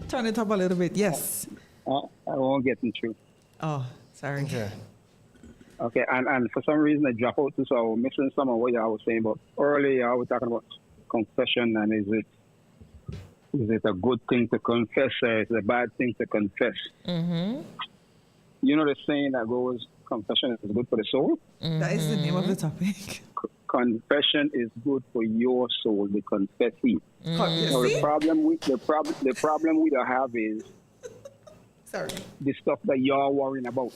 Turn it up a little bit, yes. I won't get in through. Oh, sorry. Okay. Okay, and for some reason I dropped out, so I was missing some of what I was saying. But earlier I was talking about confession, and is it a good thing to confess, or is it a bad thing to confess? Mm-hmm. You know the saying that goes, confession is good for the soul? That is the name of the topic. Confession is good for your soul, the confessee. Now, the problem we don't have is Sorry. the stuff that you're worrying about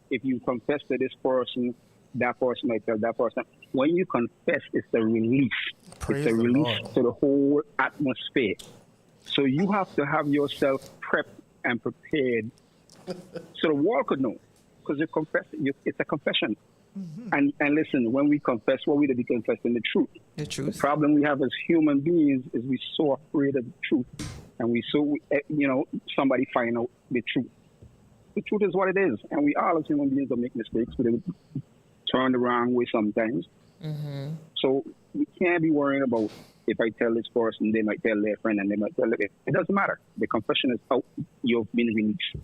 if you confess to this person, that person might tell that person. When you confess, it's a release. Praise it's a the release Lord. to the whole atmosphere. So you have to have yourself prepped and prepared so the world could know. Because you confess, it's a confession. And listen, when we confess, what we do, we confessing the truth. The The truth. problem we have as human beings is we're so afraid of the truth. And somebody find out the truth. The truth is what it is. And we all as human beings will make mistakes. We turn the wrong way sometimes. So we can't be worrying about if I tell this person, they might tell their friend and they might tell it. It doesn't matter. The confession is out. You've been released.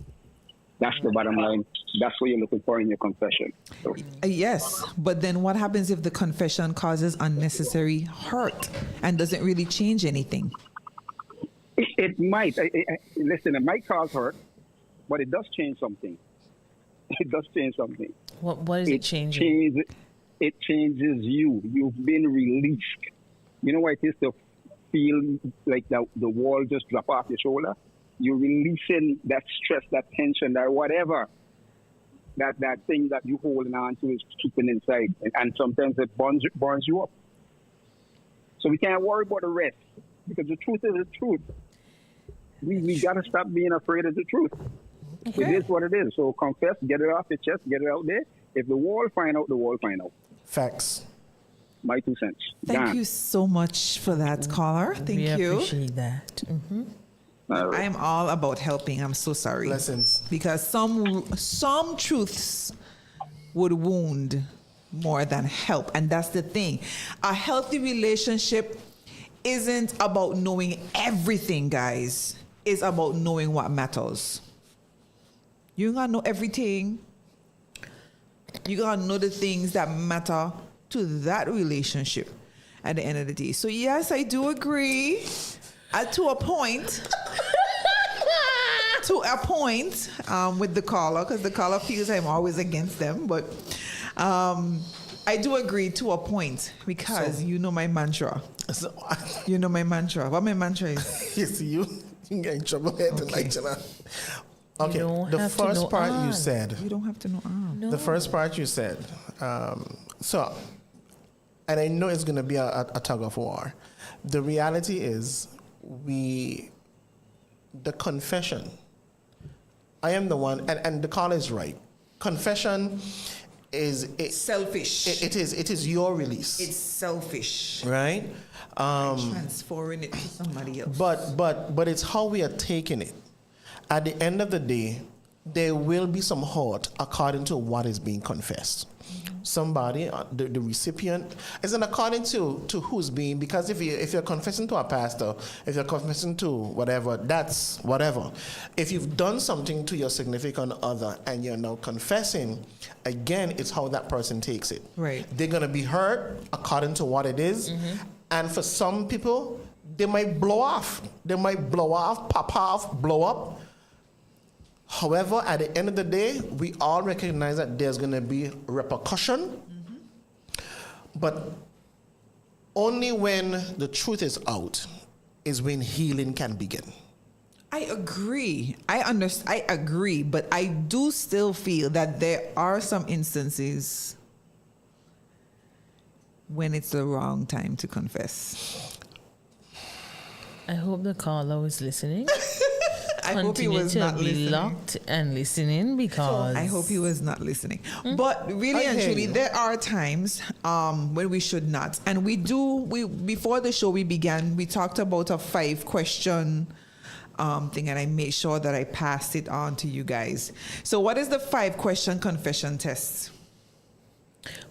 That's the bottom line. That's what you're looking for in your confession. So, Yes, but then what happens if the confession causes unnecessary hurt and doesn't really change anything? it might. Listen, it might cause hurt, but it does change something. It does change something. What is it changing? It changes you. You've been released. You know what it is to feel like the wall just drop off your shoulder? You're releasing that stress, that tension, that whatever, that thing that you're holding on to is keeping inside. And sometimes it burns you up. So we can't worry about the rest because the truth is the truth. We got to stop being afraid of the truth. Okay. It is what it is. So confess, get it off your chest, get it out there. If the world find out, the world find out. Facts. My 2 cents. Thank Done. you so much for that, caller. Thank we you. appreciate that. All right. I am all about helping. I'm so sorry. Blessings. Because some truths would wound more than help. And that's the thing. A healthy relationship isn't about knowing everything, guys. It's about knowing what matters. You gotta know everything. You gotta know the things that matter to that relationship at the end of the day. So yes, I do agree to a point. With the caller, because the caller feels I'm always against them, but I do agree to a point because you know my mantra. So, You know my mantra. What my mantra is? you see, you get in trouble here tonight, you know. Okay, don't the have to first know part you all. said. You don't have to know. The first part you said. And I know it's going to be a tug of war. The reality is, the confession. I am the one, and the caller is right. Confession is Selfish. It is your release, It's selfish. right? Transferring it to somebody else. But it's how we are taking it. At the end of the day, there will be some hurt according to what is being confessed. Somebody, the recipient, isn't according to who's being, because if you're confessing to a pastor, if you're confessing to whatever, that's whatever. If you've done something to your significant other and you're now confessing, again, it's how that person takes it. Right. They're gonna be hurt according to what it is. And for some people, they might blow off. They might blow off, pop off, blow up. However, at the end of the day, we all recognize that there's going to be repercussion. But only when the truth is out is when healing can begin. I agree. I agree, but I do still feel that there are some instances when it's the wrong time to confess. I hope the caller was listening. I hope he continue was to not be listening. locked and listening because I hope he was not listening. But really I and hear truly, you. there are times when we should not. And we before the show we began, we talked about a 5-question thing, and I made sure that I passed it on to you guys. So what is the 5-question confession test?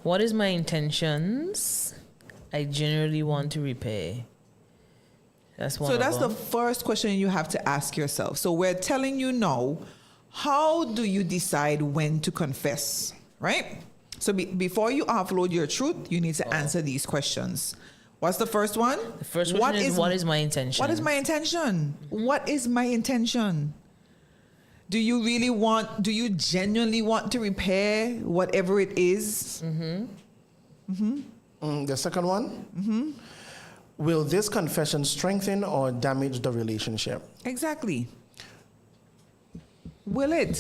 what is my intentions? I generally want to repair. That's one. So of that's the them. first question you have to ask yourself. So we're telling you now, how do you decide when to confess, right? So before you offload your truth, you need to answer these questions. What's the first one? The first question is what is my intention? What is my intention? What is my intention? Do you genuinely want to repair whatever it is? The second one? Will this confession strengthen or damage the relationship? Exactly. Will it?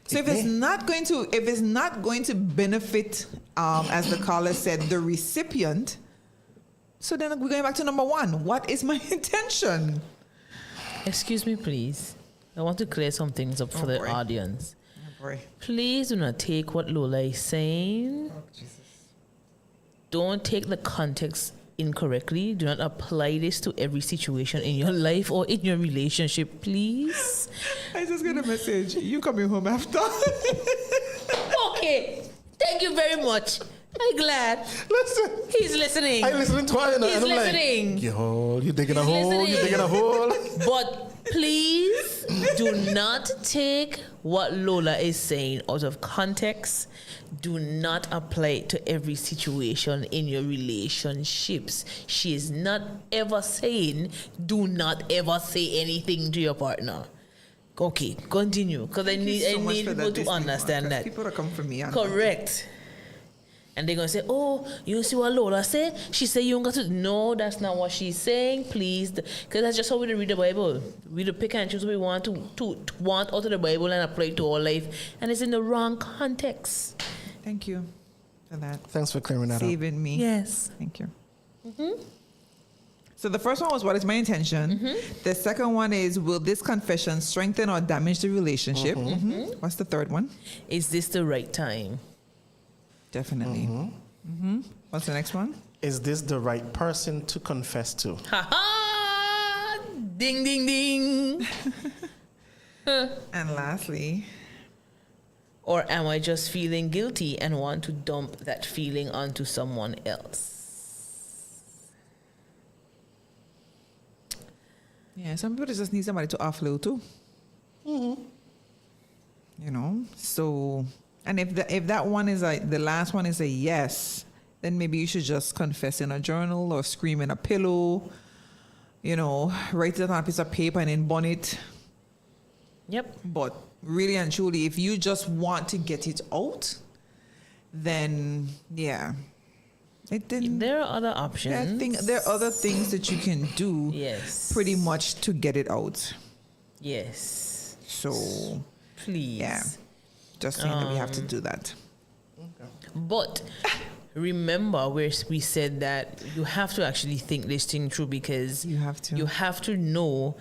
So if it's not going to benefit, as the caller said, the recipient, so then we're going back to number 1. What is my intention? Excuse me, please. I want to clear some things up for the boy. audience. Oh, boy. Please do not take what Lola is saying. Don't take the context incorrectly. Do not apply this to every situation in your life or in your relationship, please. I just got a message. You coming home after? Okay. Thank you very much. I'm glad. Listen. He's listening. I listening to her, and He's I'm listening. like, yo, you digging a He's hole, you listening. digging a hole. But please do not take what Lola is saying out of context. Do not apply it to every situation in your relationships. She is not ever saying, do not ever say anything to your partner. Okay, continue. Because I need people to understand that. People are coming for me. Correct. And they're going to say, oh, you see what Lola said? She said you don't got to. No, that's not what she's saying, please. Because that's just how we read the Bible. We do pick and choose what we want to want out of the Bible and apply it to our life. And it's in the wrong context. Thank you for that. Thanks for clearing that up. Saving me. Yes. Thank you. So the first one was, what is my intention? The second one is, will this confession strengthen or damage the relationship? What's the third one? Is this the right time? Definitely. What's the next one? Is this the right person to confess to? Ha ha! Ding, ding, ding. And lastly, Or am I just feeling guilty and want to dump that feeling onto someone else? yeah, some people just need somebody to offload too. You know, so, and if that one is the last one is a yes, then maybe you should just confess in a journal or scream in a pillow. You know, write it on a piece of paper and then burn it. Yep. But really and truly, if you just want to get it out, then yeah, it didn't. There are other options. I think there are other things that you can do. Yes. Pretty much to get it out. Yes. So Please. yeah, just saying that we have to do that. But remember, where we said that you have to actually think this thing through, because You have to. You have to know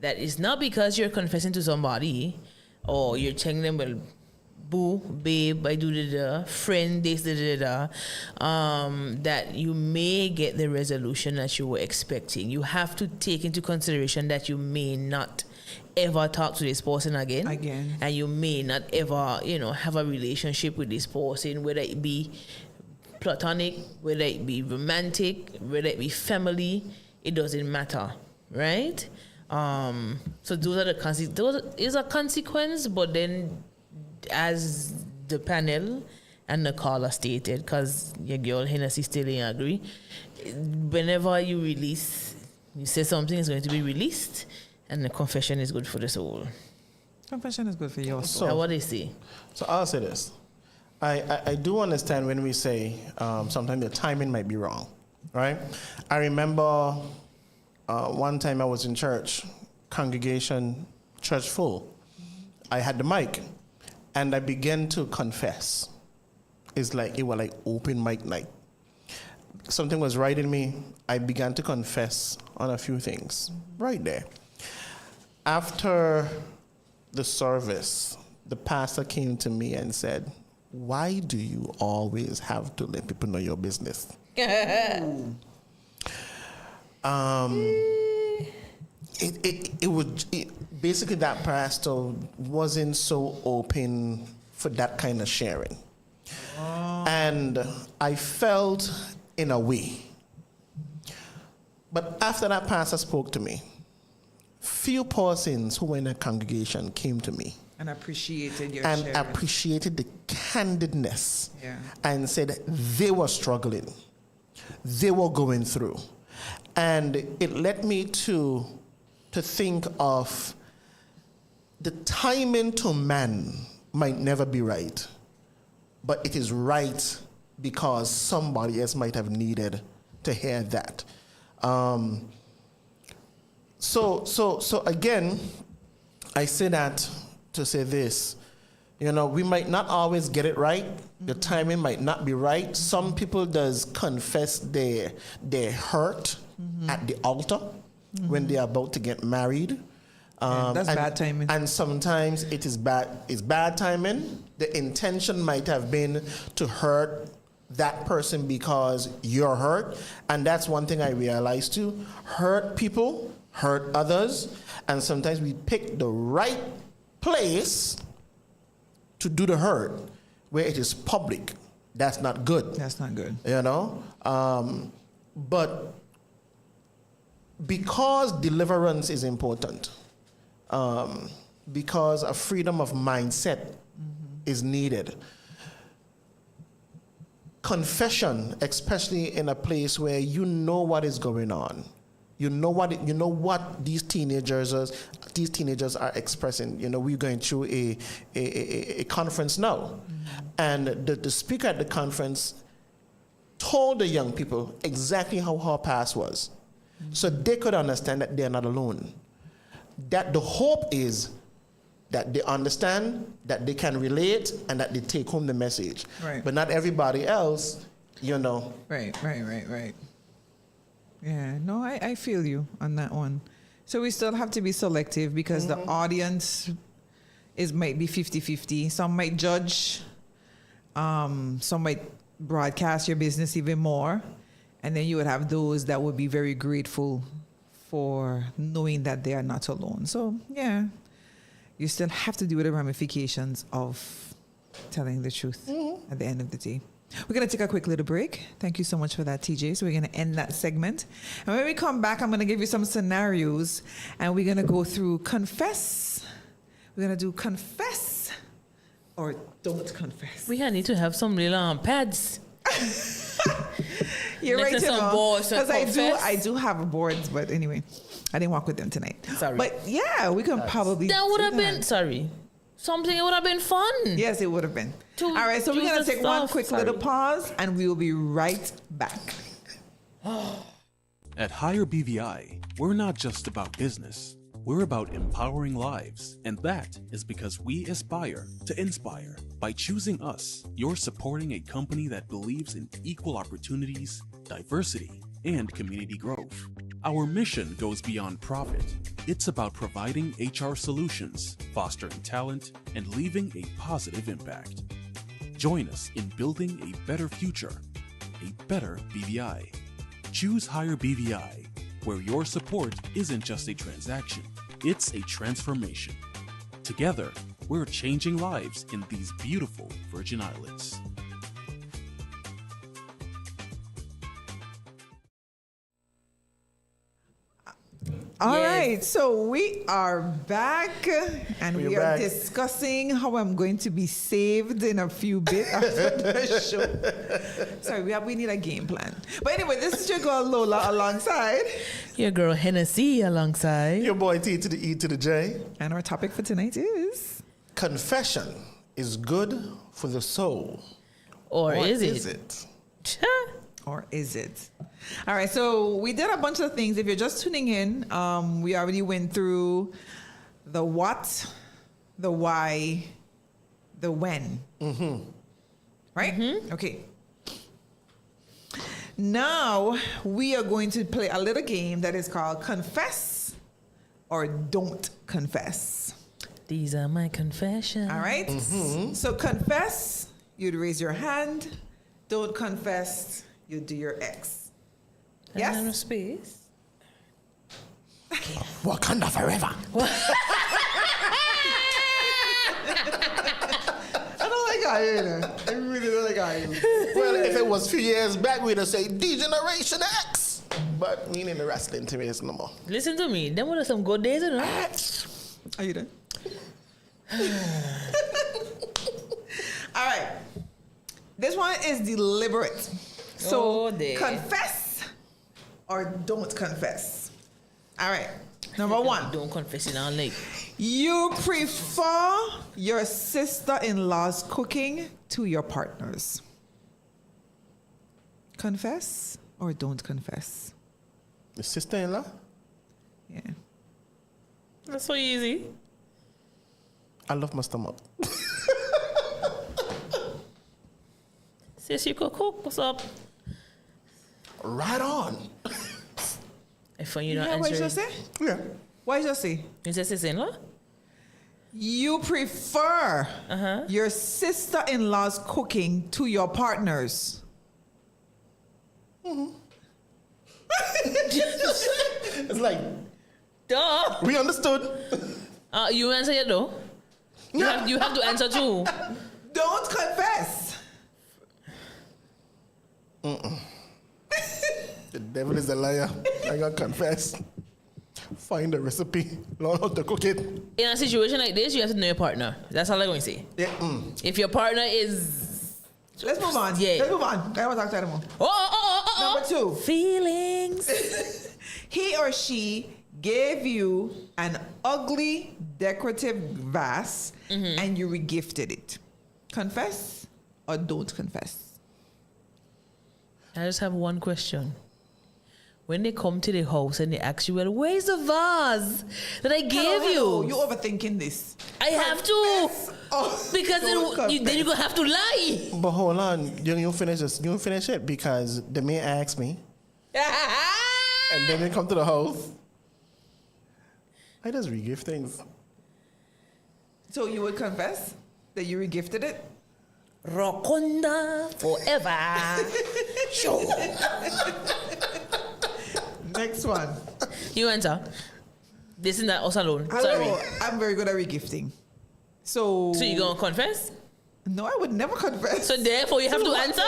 that it's not because you're confessing to somebody or you're telling them, well, boo, babe, I do the friend, this, that you may get the resolution that you were expecting. You have to take into consideration that you may not ever talk to this person again. And you may not ever, have a relationship with this person, whether it be platonic, whether it be romantic, whether it be family, it doesn't matter, right? So those are the those is a consequence, but then as the panel and the caller stated, because your girl Hennessy still didn't agree, whenever you say something is going to be released, and the confession is good for the soul. Confession is good for your soul. That's what they say. So I'll say this. I do understand when we say sometimes the timing might be wrong, right? I remember one time I was in church, congregation, church full. I had the mic, and I began to confess. It was like open mic night. Something was right in me. I began to confess on a few things right there. After the service, the pastor came to me and said, "Why do you always have to let people know your business?" Basically that pastor wasn't so open for that kind of sharing. And I felt in a way. But after that pastor spoke to me, few persons who were in the congregation came to me And appreciated your and sharing. appreciated the candidness Yeah. and said they were struggling. They were going through. And it led me to think of the timing to man might never be right, but it is right because somebody else might have needed to hear that. So again, I say that to say this. You know, we might not always get it right. The timing might not be right. Some people does confess their hurt at the altar when they are about to get married. That's bad timing. And sometimes it is bad. It's bad timing. The intention might have been to hurt that person because you're hurt, and that's one thing I realized too. Hurt people, hurt others, and sometimes we pick the right place to do the hurt where it is public. That's not good. That's not good. You know, but because deliverance is important, because a freedom of mindset is needed. Confession, especially in a place where you know what is going on, you know what these teenagers are expressing. You know, we're going through a conference now, and the speaker at the conference told the young people exactly how her past was, so they could understand that they're not alone. That the hope is that they understand, that they can relate, and that they take home the message. Right. But not everybody else, you know. Right. Yeah, no, I feel you on that one. So we still have to be selective because the audience might be 50-50. Some might judge, some might broadcast your business even more. And then you would have those that would be very grateful for knowing that they are not alone. So, yeah, you still have to deal with the ramifications of telling the truth at the end of the day. We're going to take a quick little break. Thank you so much for that, TJ. So we're going to end that segment. And when we come back, I'm going to give you some scenarios, and we're going to go through confess. We're going to do confess or don't confess. We need to have some little pads. You're Let's right, have some boards to because confess. I do have boards, but anyway, I didn't walk with them tonight. Sorry. But yeah, we can probably. That would do have been, that. something that would have been fun. Yes, it would have been. To All right, so we're use gonna the take one stuff. quick Sorry. little pause, and we will be right back. At Higher BVI, we're not just about business. We're about empowering lives, and that is because we aspire to inspire. By choosing us, you're supporting a company that believes in equal opportunities, diversity, and community growth. Our mission goes beyond profit. It's about providing HR solutions, fostering talent, and leaving a positive impact. Join us in building a better future, a better BVI. Choose Higher BVI, where your support isn't just a transaction, it's a transformation. Together, we're changing lives in these beautiful Virgin Islands. All Yes. right, so we are back, and we We're are back. discussing how I'm going to be saved in a few bits after the show. Sorry, we need a game plan. But anyway, this is your girl Lola alongside, Your girl Hennessy alongside. Your boy T to the E to the J. and our topic for tonight is Confession is good for the soul. Or is it? or is it? All right, so we did a bunch of things. If you're just tuning in, we already went through the what, the why, the when. Right? Okay. Now we are going to play a little game that is called Confess or don't confess? These are my confessions. All right. So confess, you'd raise your hand. Don't confess, you do your X. Yes. Yes. Space. Wakanda forever. I don't like how you know. I really don't like how you. Well, if it was a few years back, we'd have said D-Generation X. But we need the wrestling to race no more. Listen to me. Them were some good days, you know. Are you done? All right. This one is deliberate. So Oh, dear. confess or don't confess. All right. Number one. Don't confess in our leg. You prefer your sister-in-law's cooking to your partner's. Confess or don't confess? The sister-in-law? Yeah. That's so easy. I love my stomach. Sis, you could cook. What's up? Right on. If you don't Yeah, what did answer you it. say? Yeah. What did you say? You say sister-in-law? You prefer your sister-in-law's cooking to your partner's. It's like, Duh. we understood. You answer it though. You have to answer too. Don't confess. The devil is a liar. I gotta confess. Find the recipe. Learn how to cook it. In a situation like this, you have to know your partner. That's all I'm going to say. Yeah. If your partner is Let's move on. Yeah. Let's move on. I want to talk to animal. Number two. Feelings. He or she gave you an ugly decorative vase and you regifted it. Confess or don't confess? I just have one question. When they come to the house and they ask you, well, where's the vase that I gave Hello, you? you overthinking this. I have to. Oh, Because don't then you're going to have to lie. But hold on. You finish this. You finish it because the man asked me. And then they come to the house. I just regift things. So you would confess that you regifted it? Rokonda forever. Sure. Next one. You answer. This is not us alone. Hello, Sorry. I'm very good at regifting. So So you going to confess? No, I would never confess. So therefore you have to answer.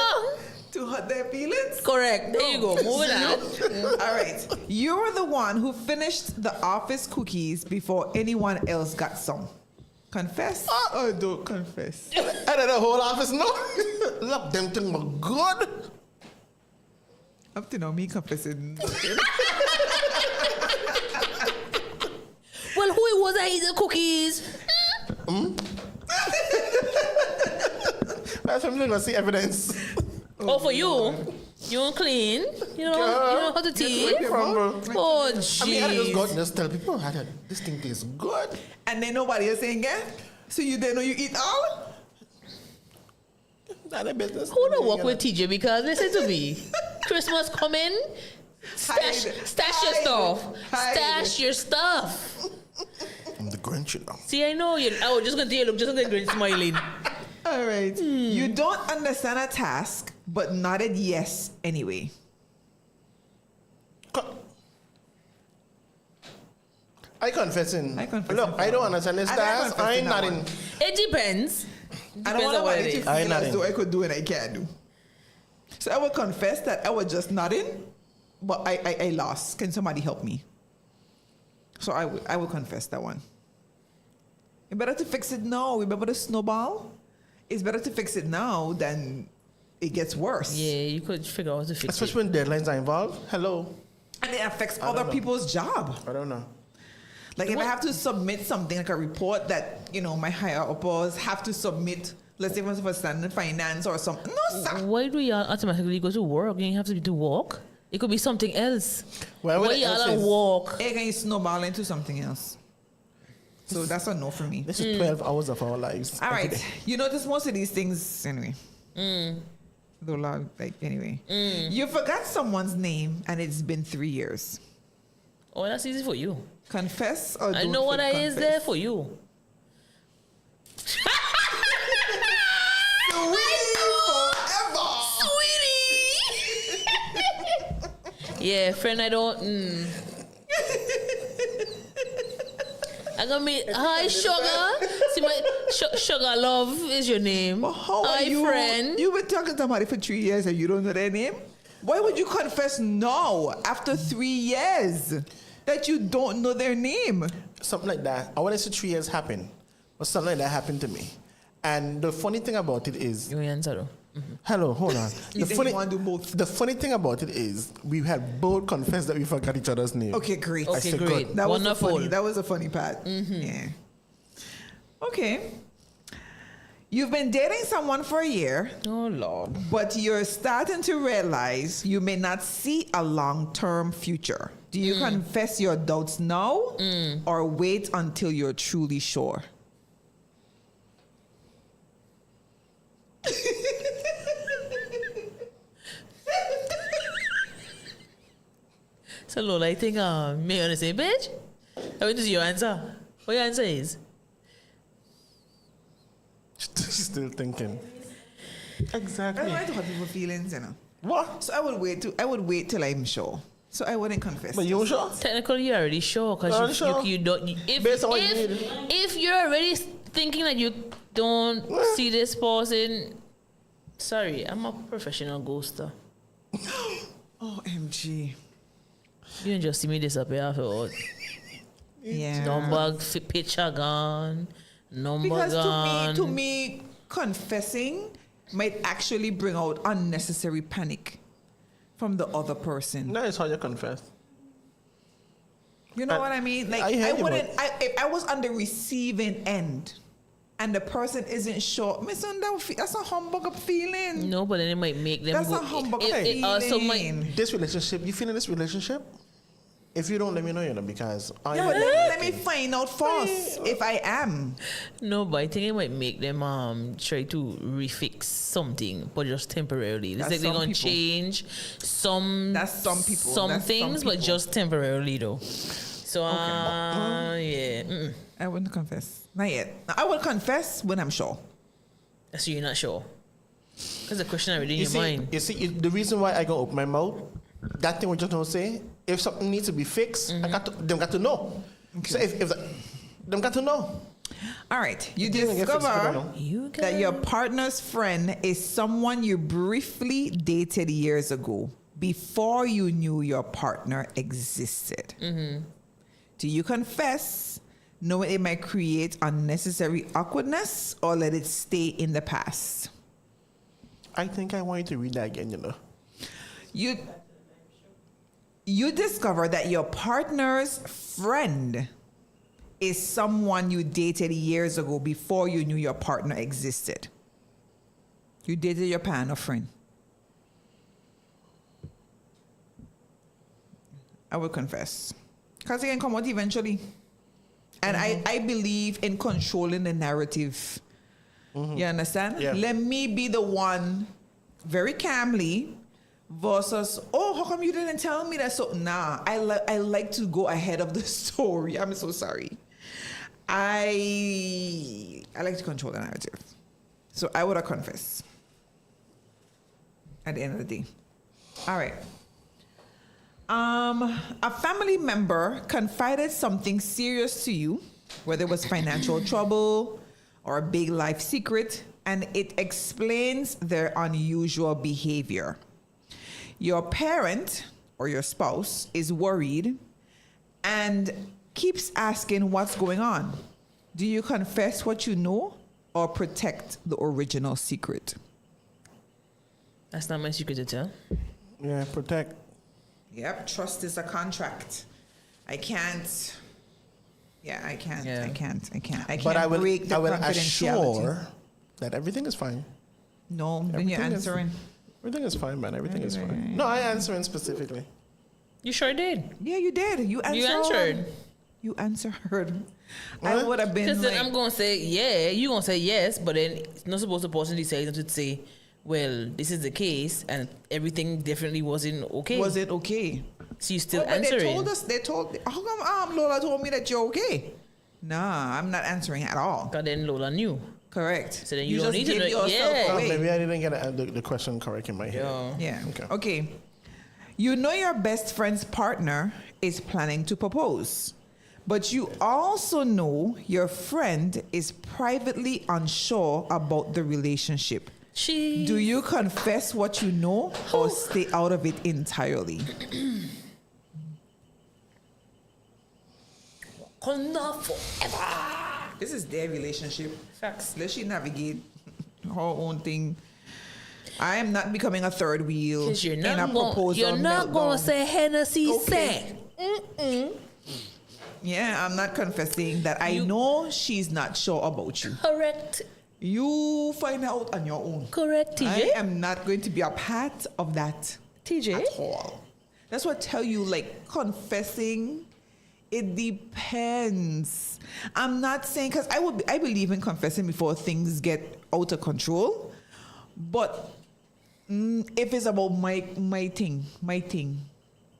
To hurt their feelings? Correct. There you go. Moving on. All right. You were the one who finished the office cookies before anyone else got some. Confess or don't confess? And then the whole office know. Look, them things were good. Up to now, me confessing. Well, who it was that ate the cookies? That's something to see evidence. Oh, for you? You don't clean? You know how to tea? Oh, jeez. I mean, I just go and just tell people, this thing tastes good. And then nobody else saying it? So you didn't know you eat all? Not a business. Who don't work with TJ? Because listen to me. Christmas coming. Stash your stuff. Hide. Stash your stuff. I'm the Grinch, you know. See, I know you. I was just going to look, just like great smiling. All right. You don't understand a task, but nodded yes anyway. I confessing. I confessing Look, I don't understand this And I task. I ain't confessing that not in. It depends. I don't Depends want on what nobody it to is. feel I as nodding. though I could do and I can't do. So I would confess that I was just nodding, but I lost. Can somebody help me? So I would confess that one. It's better to fix it now. Remember the snowball? It's better to fix it now than it gets worse. Yeah, you could figure out how to fix it. Especially when deadlines are involved. Hello. And it affects I don't other know. people's job. I don't know. Like if I have to submit something like a report that, my higher uppers have to submit, let's say for standard finance or something. No, sir. Why do y'all automatically go to work? You don't have to be to walk. It could be something else. Well, Why what y'all else don't is- walk? It can snowball into something else. So that's a no for me. This is 12 hours of our lives. All every right. day. You notice most of these things anyway. Anyway. You forgot someone's name and it's been 3 years. Oh, that's easy for you. Confess or I don't know what I confess? is there for you. Yeah, friend, I don't. I'm gonna meet. Hi, sugar. See my sugar love is your name. But how Hi, are you? friend. You've been talking to somebody for 3 years and you don't know their name? Why would you confess now after 3 years that you don't know their name? Something like that. I want to see 3 years happen, but something like that happened to me. And the funny thing about it is, You answer though. hello, hold on. You think you wanna do both? The funny thing about it is, we had both confessed that we forgot each other's name. Okay, great. Okay, said great. good. That was Wonderful. that was a funny part. Yeah. Okay. You've been dating someone for a year, Oh Lord. but you're starting to realize you may not see a long-term future. Do you confess your doubts now or wait until you're truly sure? So Lola, I think me on the same page. I want to see your answer. What your answer is? She's still thinking. I Exactly. don't like to hurt people's feelings, you know. What? So I would wait till I'm sure. So I wouldn't confess. But you sure? Technically, you're already sure Already because sure? you don't. Based on what you need. If you're already thinking that you don't see this person, sorry, I'm a professional ghoster. OMG. You didn't just see me disappear afterward. Yeah. Number picture gone. Number Because gone. to me, confessing might actually bring out unnecessary panic from the other person. That is how you confess. You know what I mean? Like I hear I you, wouldn't. If I was on the receiving end, and the person isn't sure, that's a humbug feeling. No, but then it might make them That's go. a humbug It also might. feeling. This relationship, you feel in this relationship? If you don't, let me know, because I Yeah, but let me find out first if I am. No, but I think it might make them try to refix something, but just temporarily. It's That's like they're some gonna people. change some. That's some people. Some That's some things, but people. just temporarily though. So yeah. I wouldn't confess. Not yet. I would confess when I'm sure. So you're not sure. Because the question already in You your see, mind. the reason why I go open my mouth, that thing we just don't say. If something needs to be fixed, them got to know. So if them got to know. All right. You Didn't get fixed, but I discover know. You that your partner's friend is someone you briefly dated years ago before you knew your partner existed. Do you confess, knowing it might create unnecessary awkwardness, or let it stay in the past? I think I want you to read that again, You discover that your partner's friend is someone you dated years ago before you knew your partner existed. You dated your partner friend. I will confess. Because it can come out eventually. And I believe in controlling the narrative. You understand? Yeah. Let me be the one very calmly versus, oh, how come you didn't tell me that? So, nah, I like to go ahead of the story. I'm so sorry. I like to control the narrative. So I would have confessed at the end of the day. All right. A family member confided something serious to you, whether it was financial trouble or a big life secret, and it explains their unusual behavior. Your parent or your spouse is worried and keeps asking what's going on. Do you confess what you know or protect the original secret? That's not my secret to tell. Yeah, protect. Yep, trust is a contract. I can't. Yeah, I can't. Yeah. I can't. I can't But I will break the confidentiality. assure that everything is fine. No, then you're Everything is- answering. Everything is fine, man. Everything is Right, fine. right, No, I answering specifically. You sure did. Yeah, you did. You answered. You answered. You answered. I What? would have been Because like, then I'm gonna say yeah, you gonna say yes, but then it's not supposed to person decide not to say well, this is the case, and everything definitely wasn't okay. Was it okay? So you still Oh, but answering? they told, how come Lola told me that you're okay? Nah, I'm not answering at all. Because then Lola knew. Correct. So then you don't just need to give know- yourself yeah. away. Maybe I didn't get the question correct in my head. Yeah. Yeah. Okay. Okay. You know your best friend's partner is planning to propose, but you also know your friend is privately unsure about the relationship. Do you confess what you know or stay out of it entirely? Forever. This is their relationship. Facts. Let she navigate her own thing. I am not becoming a third wheel Because you're in a not proposal. you're not meltdown. gonna say Hennessy Okay. said. Yeah, I'm not confessing that I know she's not sure about you. Correct. You find out on your own. Correct, TJ. I am not going to be a part of that TJ. at all. That's what I tell you, like confessing, it depends. I'm not saying because I believe in confessing before things get out of control. But if it's about my thing,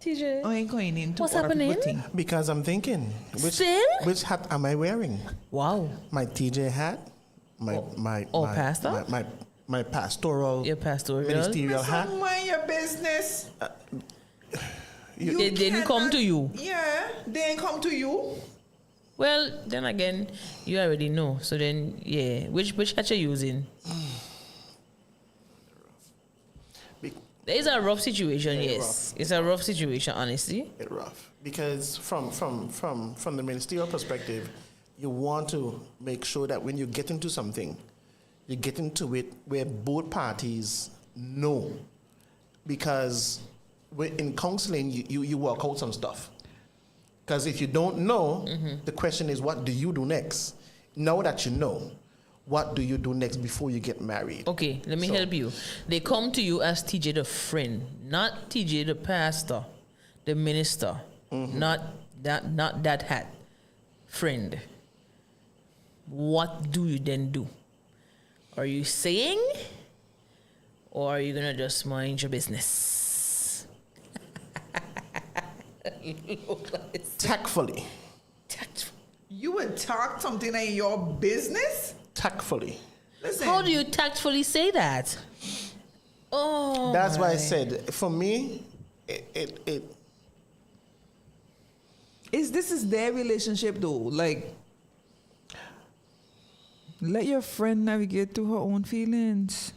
TJ. I ain't going into What's other people's happening? thing. Because I'm thinking, Still? which hat am I wearing? Wow. My TJ hat, my pastor? my pastoral Your pastoral. ministerial hat. Mind your business. You They didn't come to you. Yeah, they ain't come to you. Well, then again, you already know. So then, yeah. Which hat you using? Be- It's a rough situation, Very yes. rough. It's a rough situation, honestly. Bit rough because from the ministerial perspective, you want to make sure that when you get into something, you get into it where both parties know, because in counseling you work out some stuff. Because if you don't know, the question is, what do you do next? Now that you know, what do you do next before you get married? Okay, let me So- help you. They come to you as TJ the friend, not TJ the pastor, the minister, not that hat. Friend. What do you then do? Are you saying, or are you gonna just mind your business? Tactfully. You would talk something in your business? Tactfully. Listen. How do you tactfully say that? Oh, That's why I my. said, for me, it This is their relationship though. Like, let your friend navigate through her own feelings.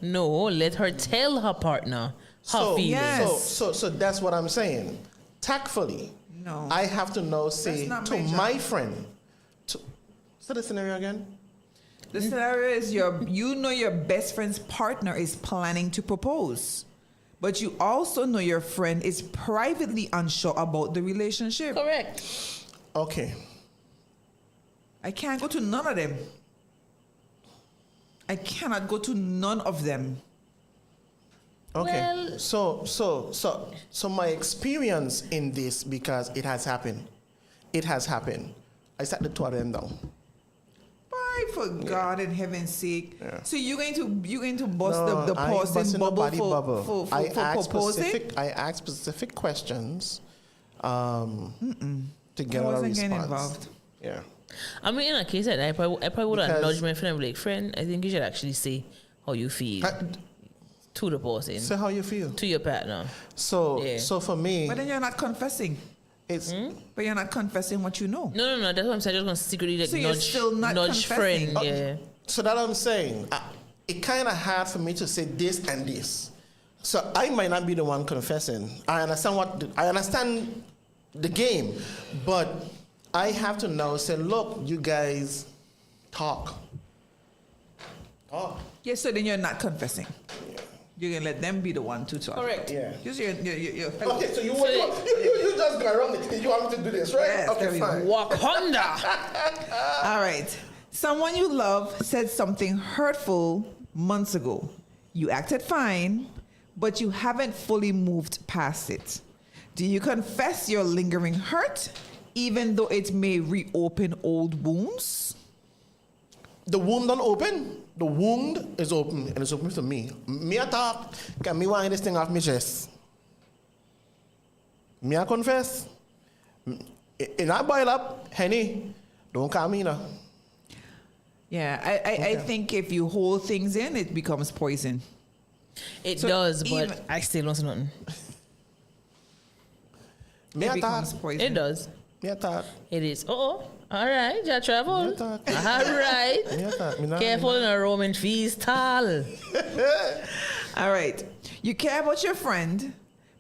No, let her tell her partner her so, feelings. Yes. so that's what I'm saying. Tactfully, No. I have to now say not to my job. my friend, say the scenario again. The scenario is you know your best friend's partner is planning to propose, but you also know your friend is privately unsure about the relationship. Correct. Okay. I can't go to none of them. I cannot go to none of them. Okay. Well- So my experience in this, because it has happened. It has happened. I sat the two of them down. Why, for God in heaven's sake? Yeah. So you're going to bust No, the I ain't person busting bubble nobody for, bubble. for I asked proposing? I asked specific questions to get I a wasn't response. getting involved. Yeah. I mean, in a case like that, I probably would have Because- nudged my friend and be like, friend, I think you should actually say how you feel to the person, Say how you feel. to your partner. So Yeah. so for me, But then you're not confessing. it's But you're not confessing what you know. No, that's what I'm saying. I'm just going to secretly like So you're nudge, still not nudge confessing? friend. Yeah. so that I'm saying. It kind of hard for me to say this and this. So I might not be the one confessing. I understand the game, but I have to now say, look, you guys talk. Talk. Yes, so then you're not confessing. You're going to let them be the one to talk. Correct. Yeah. Just you're Okay, so you just go around it. You want me to do this, right? Yes, there Okay, we fine. Wakanda. All right. Someone you love said something hurtful months ago. You acted fine, but you haven't fully moved past it. Do you confess your lingering hurt, even though it may reopen old wounds? The wound don't open. The wound is open, and it's open to me. Me a talk, can me want this thing off my chest. Me a confess. In I boil up, Henny, don't call me now. Yeah, I think if you hold things in, it becomes poison. It So does, but even- I still don't say nothing. Me It a talk. becomes poison. It does. Me a talk. It is. Oh, all right. You travel. Yeah, talk. All right. Me a talk. Me not- Careful in a Roman feast tall. All right. You care about your friend,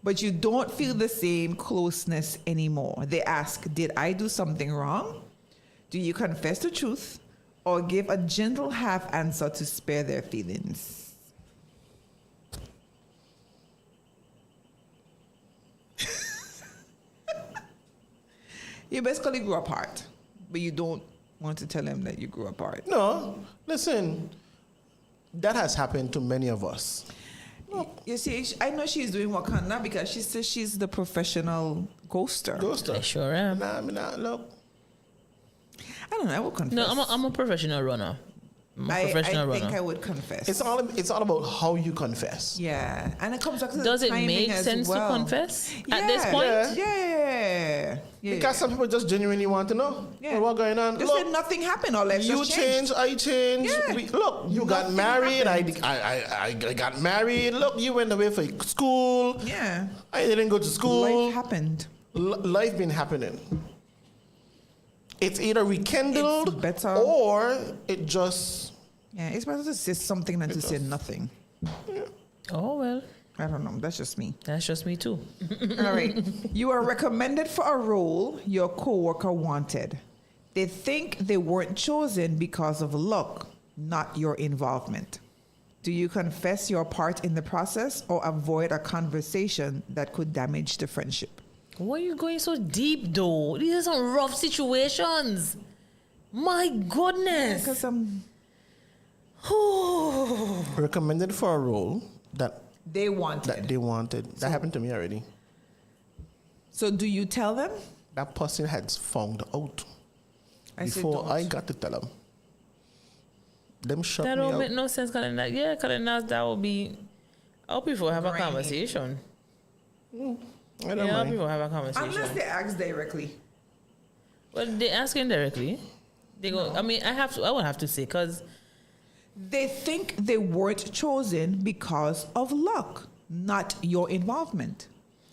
but you don't feel the same closeness anymore. They ask, did I do something wrong? Do you confess the truth or give a gentle half answer to spare their feelings? You basically grew apart, but you don't want to tell them that you grew apart. No, listen. That has happened to many of us. You see, I know she's doing Wakanda because she says she's the professional ghoster. I Ghoster. sure am. Me nah, look. I don't know. I will confess. No, I'm a professional runner. I'm a professional I think runner. I would confess. It's all about how you confess. Yeah, and it comes back to Does the it timing make as sense well. to confess Yeah, at this point? Yeah. Because some people just genuinely want to know what's going on. Just say nothing happened or life you just changed. change, I change. Yeah. Look, you got Nothing married. happened. I got married. Look, you went away for school. Yeah, I didn't go to school. life happened. Life been happening. It's either rekindled It's better. or it just. Yeah, it's better to say something than to say nothing. Oh, well, I don't know. That's just me. that's just me too. All right. You are recommended for a role your coworker wanted. They think they weren't chosen because of luck, not your involvement. Do you confess your part in the process or avoid a conversation that could damage the friendship? Why are you going so deep, though? These are some rough situations. My goodness. Because Recommended for a role that they wanted. they wanted. That happened to me already. So do you tell them? That person had found out I said before don't. I got to tell them. Them shut That me don't out. make no sense, because that would be. I'll prefer have a Grimy. I conversation. don't I'll mind. prefer have a conversation. Unless they ask directly. Well, they ask indirectly. They go. I mean, I would have to say, because They think they weren't chosen because of luck, not your involvement.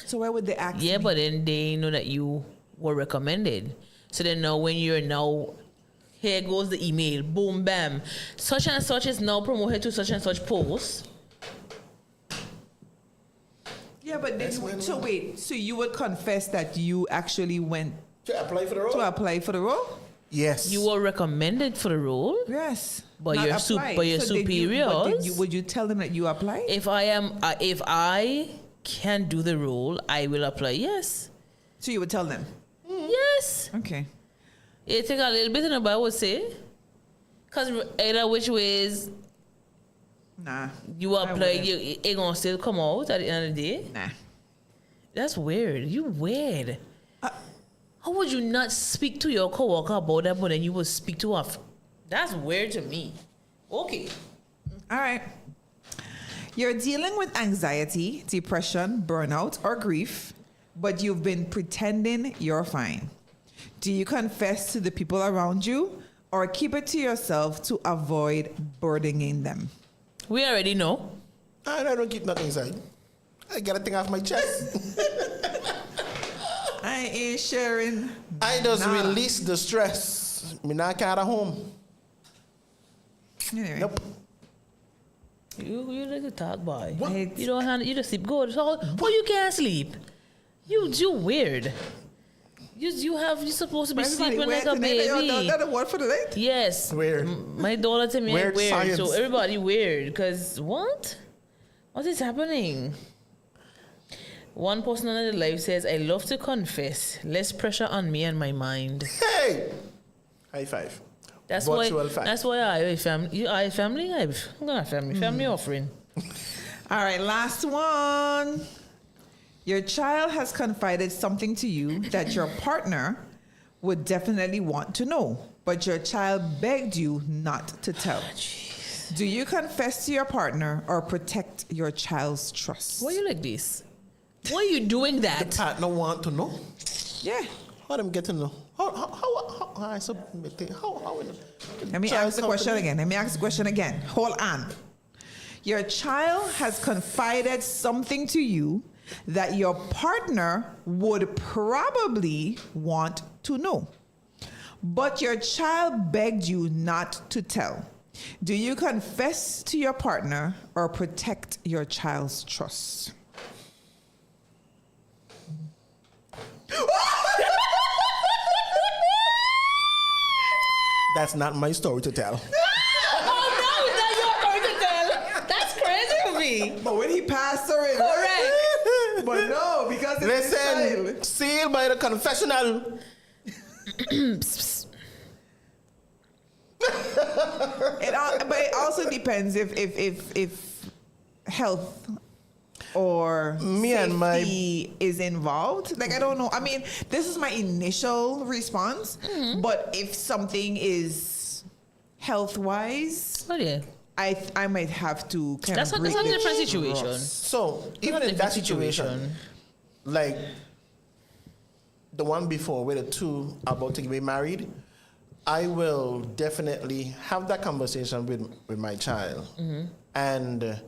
So why would they ask yeah, me? but then they know that you were recommended. So they know when you're now. Here goes the email. Boom, bam. Such and such is now promoted to such and such post. Yeah, but then, so wait, so you would confess that you actually went To apply for the role? to apply for the role? Yes. You were recommended for the role. Yes. But Not your applied. but your So did you- superiors. but did you- would you tell them that you applied? If I can do the role, I will apply. Yes. So you would tell them? Yes. Okay. It take a little bit, but I would say. Because either which ways Nah. you I apply, wouldn't. it gonna still come out at the end of the day. Nah. That's weird. You weird. Uh, How would you not speak to your coworker about that, but then you would speak to her? That's weird to me. Okay. All right. You're dealing with anxiety, depression, burnout, or grief, but you've been pretending you're fine. Do you confess to the people around you or keep it to yourself to avoid burdening them? We already know. I don't keep nothing inside. I get a thing off my chest. I ain't sharing. I just Nada. release the stress. Me not carry home. Anyway. Nope. You like to talk, boy. What? You don't have, you just sleep good. So you can't sleep. You weird. You're supposed to be sleeping like a baby. That's the word for the night. Yes. Weird. My daughter tell me I'm Weird weird. science. So everybody weird. Cause what? What is happening? One person on the live says, I love to confess. Less pressure on me and my mind. Hey! High five. That's Virtual why fact. that's why I family I'm gonna family offering. All right, last one. Your child has confided something to you that your partner would definitely want to know, but your child begged you not to tell. Do you confess to your partner or protect your child's trust? Why you like this? Why are you doing The that? partner want to know. Yeah. How them get to know? How I submit? How Let me ask the question again. Let me ask the question again. Hold on. Your child has confided something to you that your partner would probably want to know, but your child begged you not to tell. Do you confess to your partner or protect your child's trust? That's not my story to tell. Oh no, it's not your turn to tell. That's crazy for me. But when he passed away, Correct. but no, because it's his Listen, child. sealed by the confessional. But it also depends if health or Me and my- safety is involved. Like, I don't know. I mean, this is my initial response, but if something is health wise, Oh yeah. I might have to kind That's of a break the different situation. trust. So even in that situation, like the one before where the two are about to get married, I will definitely have that conversation with my child. And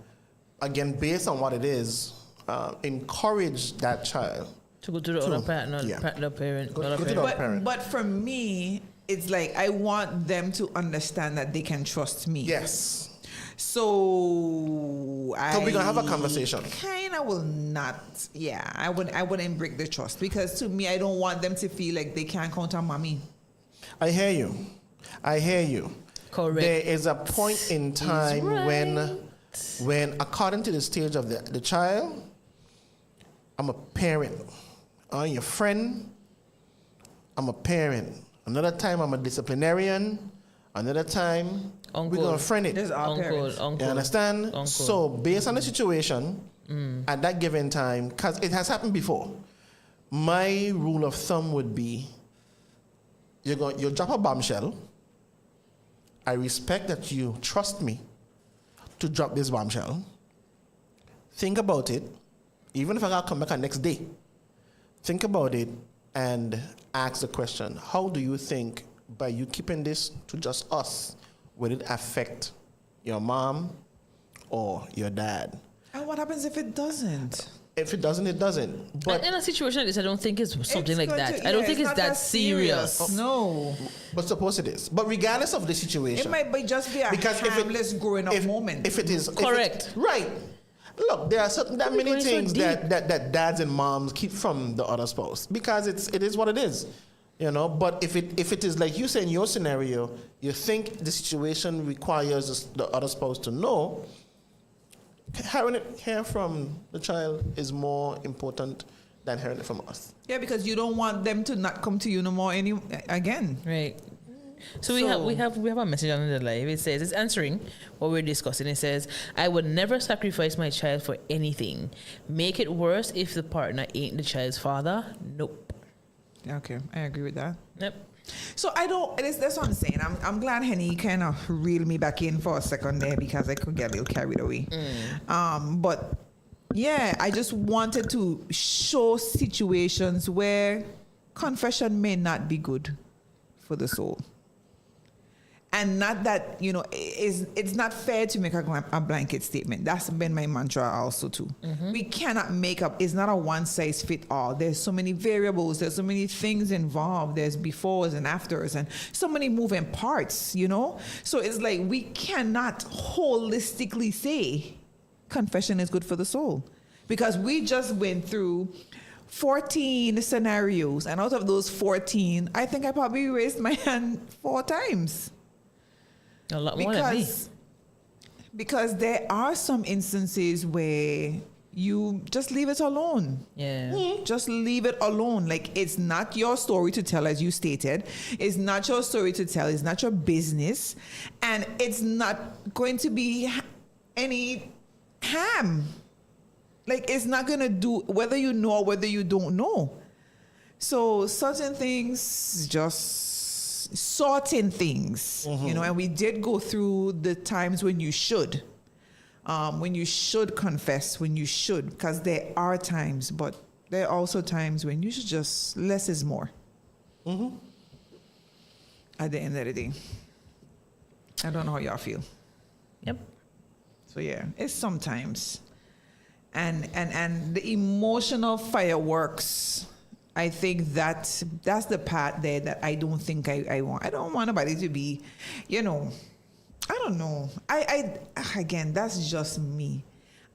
again, based on what it is, encourage that child. To go to the other partner, Yeah. the parent, Go other to the parent. other parent. But for me, it's like I want them to understand that they can trust me. Yes. So So we're gonna have a conversation. Kind of will not. Yeah, I wouldn't break the trust because to me, I don't want them to feel like they can't count on mommy. I hear you. I hear you. Correct. There is a point in time right. when according to the stage of the child, I'm a parent. I'm your friend. I'm a parent. Another time I'm a disciplinarian. Another time Uncle. we're gonna friend it. There's our parents. Uncle. You understand? Uncle. So based on the situation at that given time, because it has happened before, my rule of thumb would be you'll drop a bombshell. I respect that you trust me to drop this bombshell. Think about it. Even if I gotta come back the next day, think about it and ask the question, how do you think by you keeping this to just us, will it affect your mom or your dad? And what happens if it doesn't? If it doesn't, it doesn't. But in a situation like this, I don't think it's something It's like going that. to- I don't yeah, think it's not that serious. No, suppose it is. But regardless of the situation, it might be just be a because harmless growing up moment. If it is Correct. right. Look, there are certain that many going so things deep. that dads and moms keep from the other spouse because it is what it is, you know. But if it is like you say in your scenario, you think the situation requires the other spouse to know. Hearing from the child is more important than hearing it from us. Yeah, because you don't want them to not come to you no more again. Right. So we have a message on the live. It says it's answering what we're discussing. It says, I would never sacrifice my child for anything. Make it worse if the partner ain't the child's father. Nope. Okay, I agree with that. Nope. So I don't. That's what I'm saying. I'm glad Henny kind of reeled me back in for a second there because I could get a little carried away. But yeah, I just wanted to show situations where confession may not be good for the soul. And not that, it's not fair to make a blanket statement. That's been my mantra also too. We cannot make up, it's not a one size fit all. There's so many variables, there's so many things involved. There's befores and afters and so many moving parts, So it's like we cannot holistically say confession is good for the soul. Because we just went through 14 scenarios, and out of those 14, I think I probably raised my hand 4 times. A lot more than me. Because there are some instances where you just leave it alone. Yeah. Just leave it alone. Like, it's not your story to tell, as you stated. It's not your story to tell. It's not your business. And it's not going to be any harm. Like, it's not going to do, whether you know or whether you don't know. So certain things, just sorting things, you know, and we did go through the times when you should confess, when you should, because there are times, but there are also times when you should just, less is more. At the end of the day. I don't know how y'all feel. Yep. So yeah, it's sometimes. And the emotional fireworks, I think that's the part there that I don't think I want. I don't want nobody to be, you know, I don't know. Again, that's just me.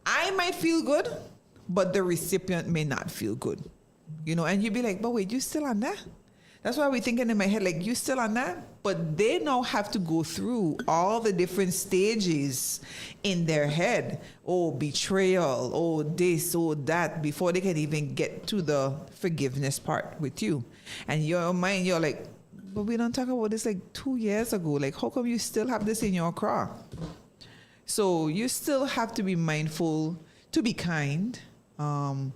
I might feel good, but the recipient may not feel good. You know, and you'd be like, but wait, you still on that? That's why we're thinking in my head, like, you still on that? But they now have to go through all the different stages in their head. Oh, betrayal, oh, this, oh, that, before they can even get to the forgiveness part with you. And your mind, you're like, but we don't talk about this like 2 years ago. Like, how come you still have this in your craw? So you still have to be mindful to be kind, on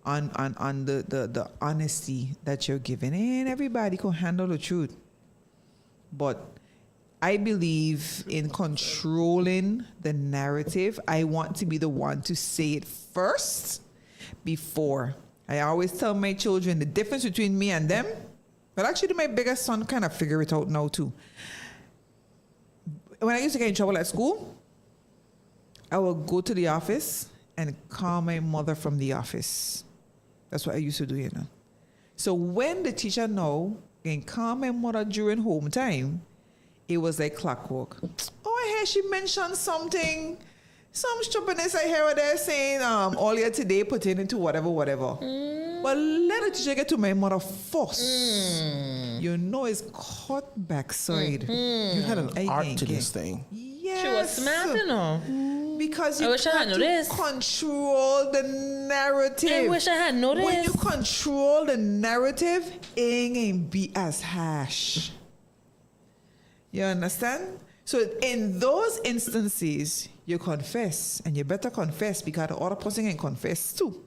the honesty that you're giving. And everybody can handle the truth. But I believe in controlling the narrative. I want to be the one to say it first before. I always tell my children the difference between me and them. Well, actually, my biggest son kind of figure it out now too. When I used to get in trouble at school, I would go to the office and call my mother from the office. That's what I used to do, you know. So when the teacher now can call my mother during home time, it was like clockwork. Oh, I hear she mentioned something, some stupidness I hear her there saying earlier today pertaining to whatever. But let the teacher get to my mother first. You know it's caught backside. You had an art to this thing. Yes. She was smart, you know. Because you I wish I had have to noticed. control the narrative. I wish I had noticed. When you control the narrative, it ain't be as harsh. You understand? So in those instances, you confess, and you better confess because the other person can confess too.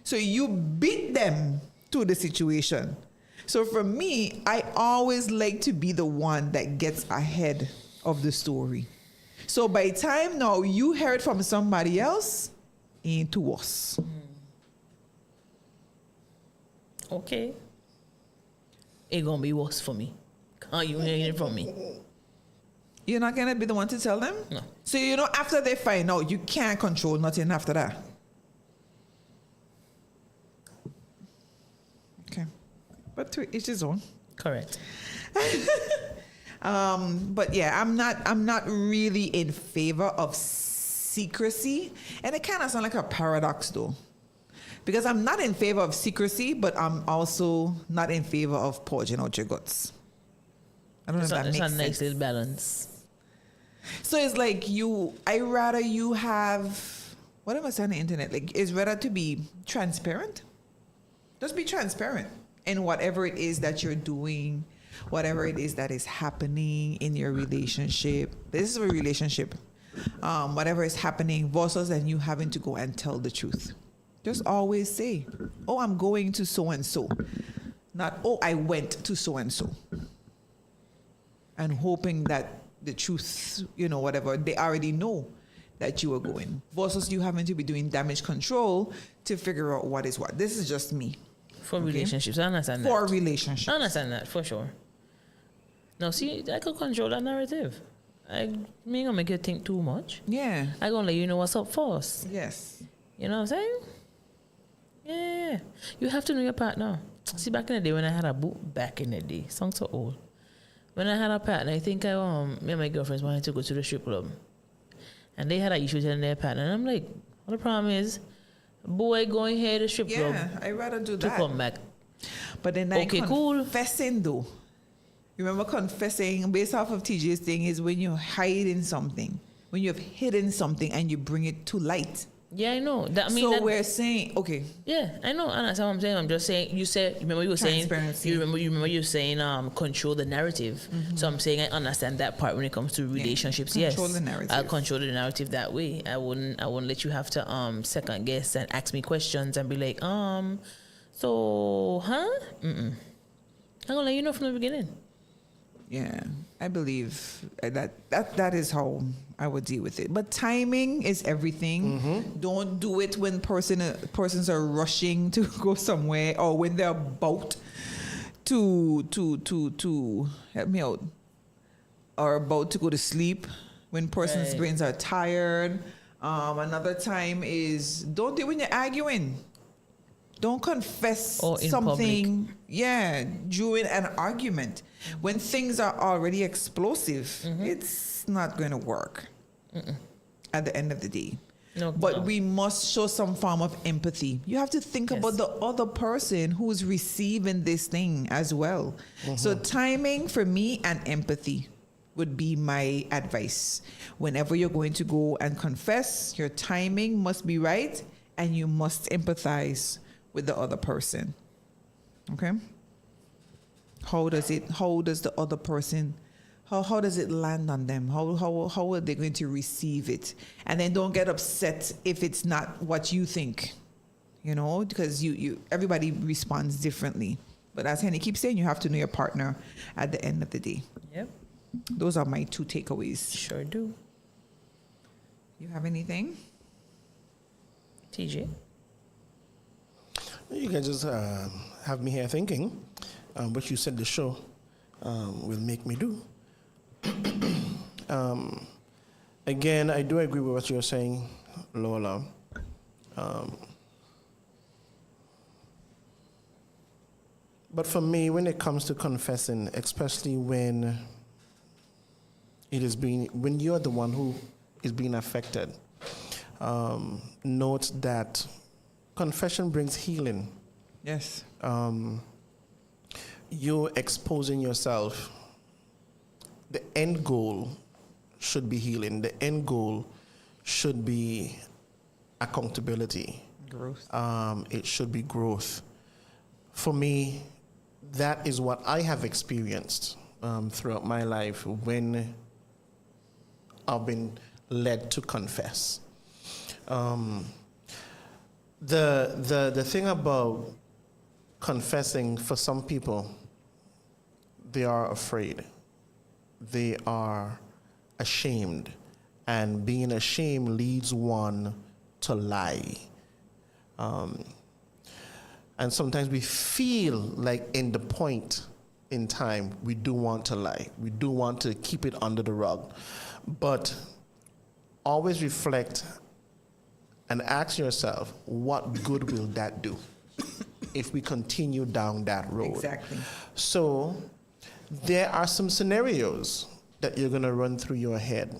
So you beat them to the situation. So for me, I always like to be the one that gets ahead of the story. So by the time now you heard from somebody else, ain't too worse. Okay. It gonna be worse for me. Can't you hear it from me? You're not gonna be the one to tell them? No. So you know after they find out, you can't control nothing after that. Okay. But to each his own. Correct. But yeah, I'm not really in favor of secrecy. And it kind of sounds like a paradox though. Because I'm not in favor of secrecy, but I'm also not in favor of purging out your guts. I don't know if that makes sense. It's a nice little balance. So it's like I rather you have, what am I saying on the internet? Like, it's rather to be transparent. Just be transparent in whatever it is that you're doing, whatever it is that is happening in your relationship. This is a relationship. Whatever is happening versus and you having to go and tell the truth. Just always say, oh, I'm going to so-and-so. Not, oh, I went to so-and-so. And hoping that the truth, you know, whatever, they already know that you are going. Versus you having to be doing damage control to figure out what is what. This is just me. For relationships, I understand that. For relationships. I understand that, for sure. Now, see, I could control that narrative. I ain't gonna make you think too much. Yeah. I gonna let you know what's up first. Yes. You know what I'm saying? Yeah. You have to know your partner. See, back in the day when I had a book, song so old. When I had a partner, I think me and my girlfriends wanted to go to the strip club. And they had an issue telling their partner. And I'm like, well, the problem is, boy going here to the strip club. Yeah, I'd rather do to that. come back. But then Okay, cool. confessing though. You remember confessing based off of TJ's thing is when you're hiding something. When you have hidden something and you bring it to light. Yeah, I know. We're saying, okay. Yeah, I know. And that's what I'm saying. I'm just saying, you said, remember you were saying, Transparency. you remember you were saying, control the narrative. So I'm saying I understand that part when it comes to relationships. Control yes, the narrative. I'll control the narrative that way. I wouldn't let you have to second guess and ask me questions and be like, So, huh? I'm gonna let you know from the beginning. Yeah, I believe that is how I would deal with it. But timing is everything. Don't do it when persons are rushing to go somewhere, or when they're about to help me out, or about to go to sleep. When persons' Right. brains are tired. Another time is don't do it when you're arguing. Don't confess Or in something. Yeah, during an argument. When things are already explosive, it's not going to work at the end of the day. No, But no. we must show some form of empathy. You have to think Yes. about the other person who's receiving this thing as well. So timing for me and empathy would be my advice. Whenever you're going to go and confess, your timing must be right and you must empathize with the other person. Okay? How does the other person, how does it land on them? How are they going to receive it? And then don't get upset if it's not what you think, because you everybody responds differently. But as Henny keeps saying, you have to know your partner at the end of the day. Yep, Those are my 2 takeaways. sure do. You have anything? TJ? You can just have me here thinking what you said the show will make me do. Again, I do agree with what you're saying, Lola. But for me, when it comes to confessing, especially when when you're the one who is being affected, note that confession brings healing. Yes. You're exposing yourself. The end goal should be healing. The end goal should be accountability. Growth. It should be growth. For me, that is what I have experienced throughout my life when I've been led to confess. The thing about confessing, for some people, they are afraid. They are ashamed. And being ashamed leads one to lie. And sometimes we feel like in the point in time, we do want to lie. We do want to keep it under the rug. But always reflect and ask yourself, what good will that do if we continue down that road? Exactly. So there are some scenarios that you're going to run through your head.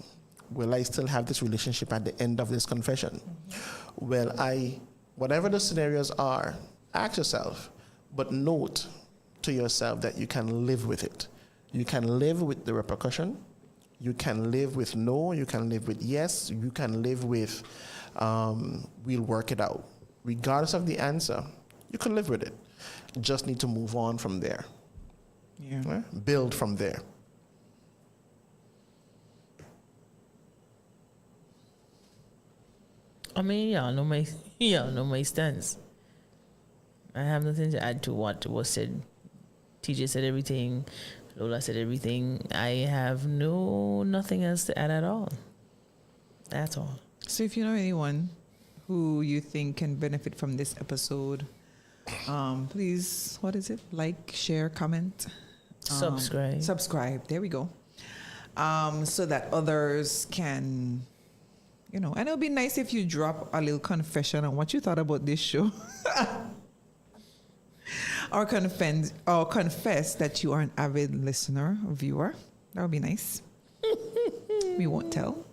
Will I still have this relationship at the end of this confession? Well, whatever the scenarios are, ask yourself, but note to yourself that you can live with it. You can live with the repercussion. You can live with no. You can live with yes. You can live with we'll work it out. Regardless of the answer, you can live with it. Just need to move on from there. Yeah. Right? Build from there. I mean, y'all know my stance. I have nothing to add to what was said. TJ said everything. Lola said everything. I have nothing else to add at all. That's all. So if you know anyone who you think can benefit from this episode, please, what is it? Like, share, comment. Subscribe. Subscribe. There we go. So that others can, and it'll be nice if you drop a little confession on what you thought about this show. or confess that you are an avid listener or viewer. That would be nice. We won't tell.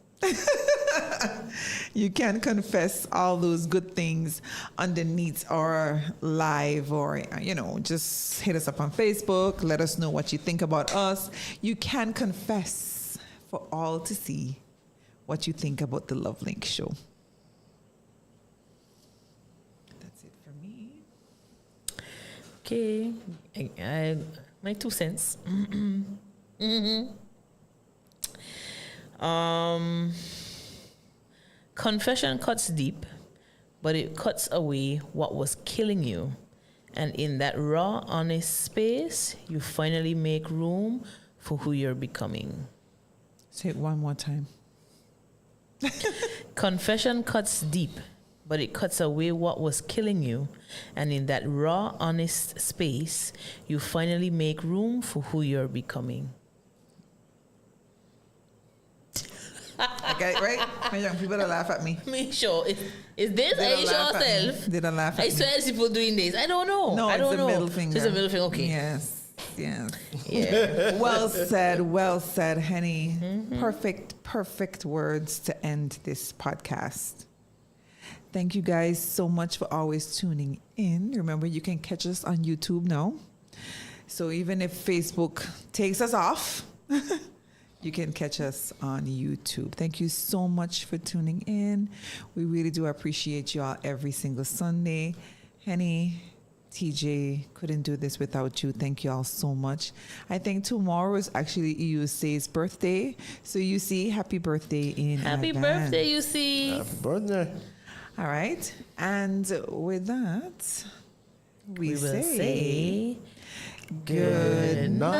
You can confess all those good things underneath our live, or just hit us up on Facebook. Let us know what you think about us. You can confess for all to see what you think about the Love Link show. That's it for me. Okay. I my 2 cents. Confession cuts deep, but it cuts away what was killing you And in that raw, honest space, you finally make room for who you're becoming. Say it one more time. Confession cuts deep, but it cuts away what was killing you. And in that raw, honest space, you finally make room for who you're becoming. Okay, right? My young people that laugh at me. Make sure. Is this? Are you sure yourself? They don't laugh at I me. swear there's people doing this. I don't know. No, I it's don't a know. middle finger. It's a middle finger. Okay. Yes. Yes. Yeah. Well said, Henny. Perfect words to end this podcast. Thank you guys so much for always tuning in. Remember, you can catch us on YouTube now. So even if Facebook takes us off, you can catch us on YouTube. Thank you so much for tuning in. We really do appreciate you all every single Sunday. Henny, TJ, couldn't do this without you. Thank you all so much. I think tomorrow is actually EUC's birthday. So you see, happy birthday in Happy advance. birthday, you see. Happy birthday. All right. And with that, we We will say good Night.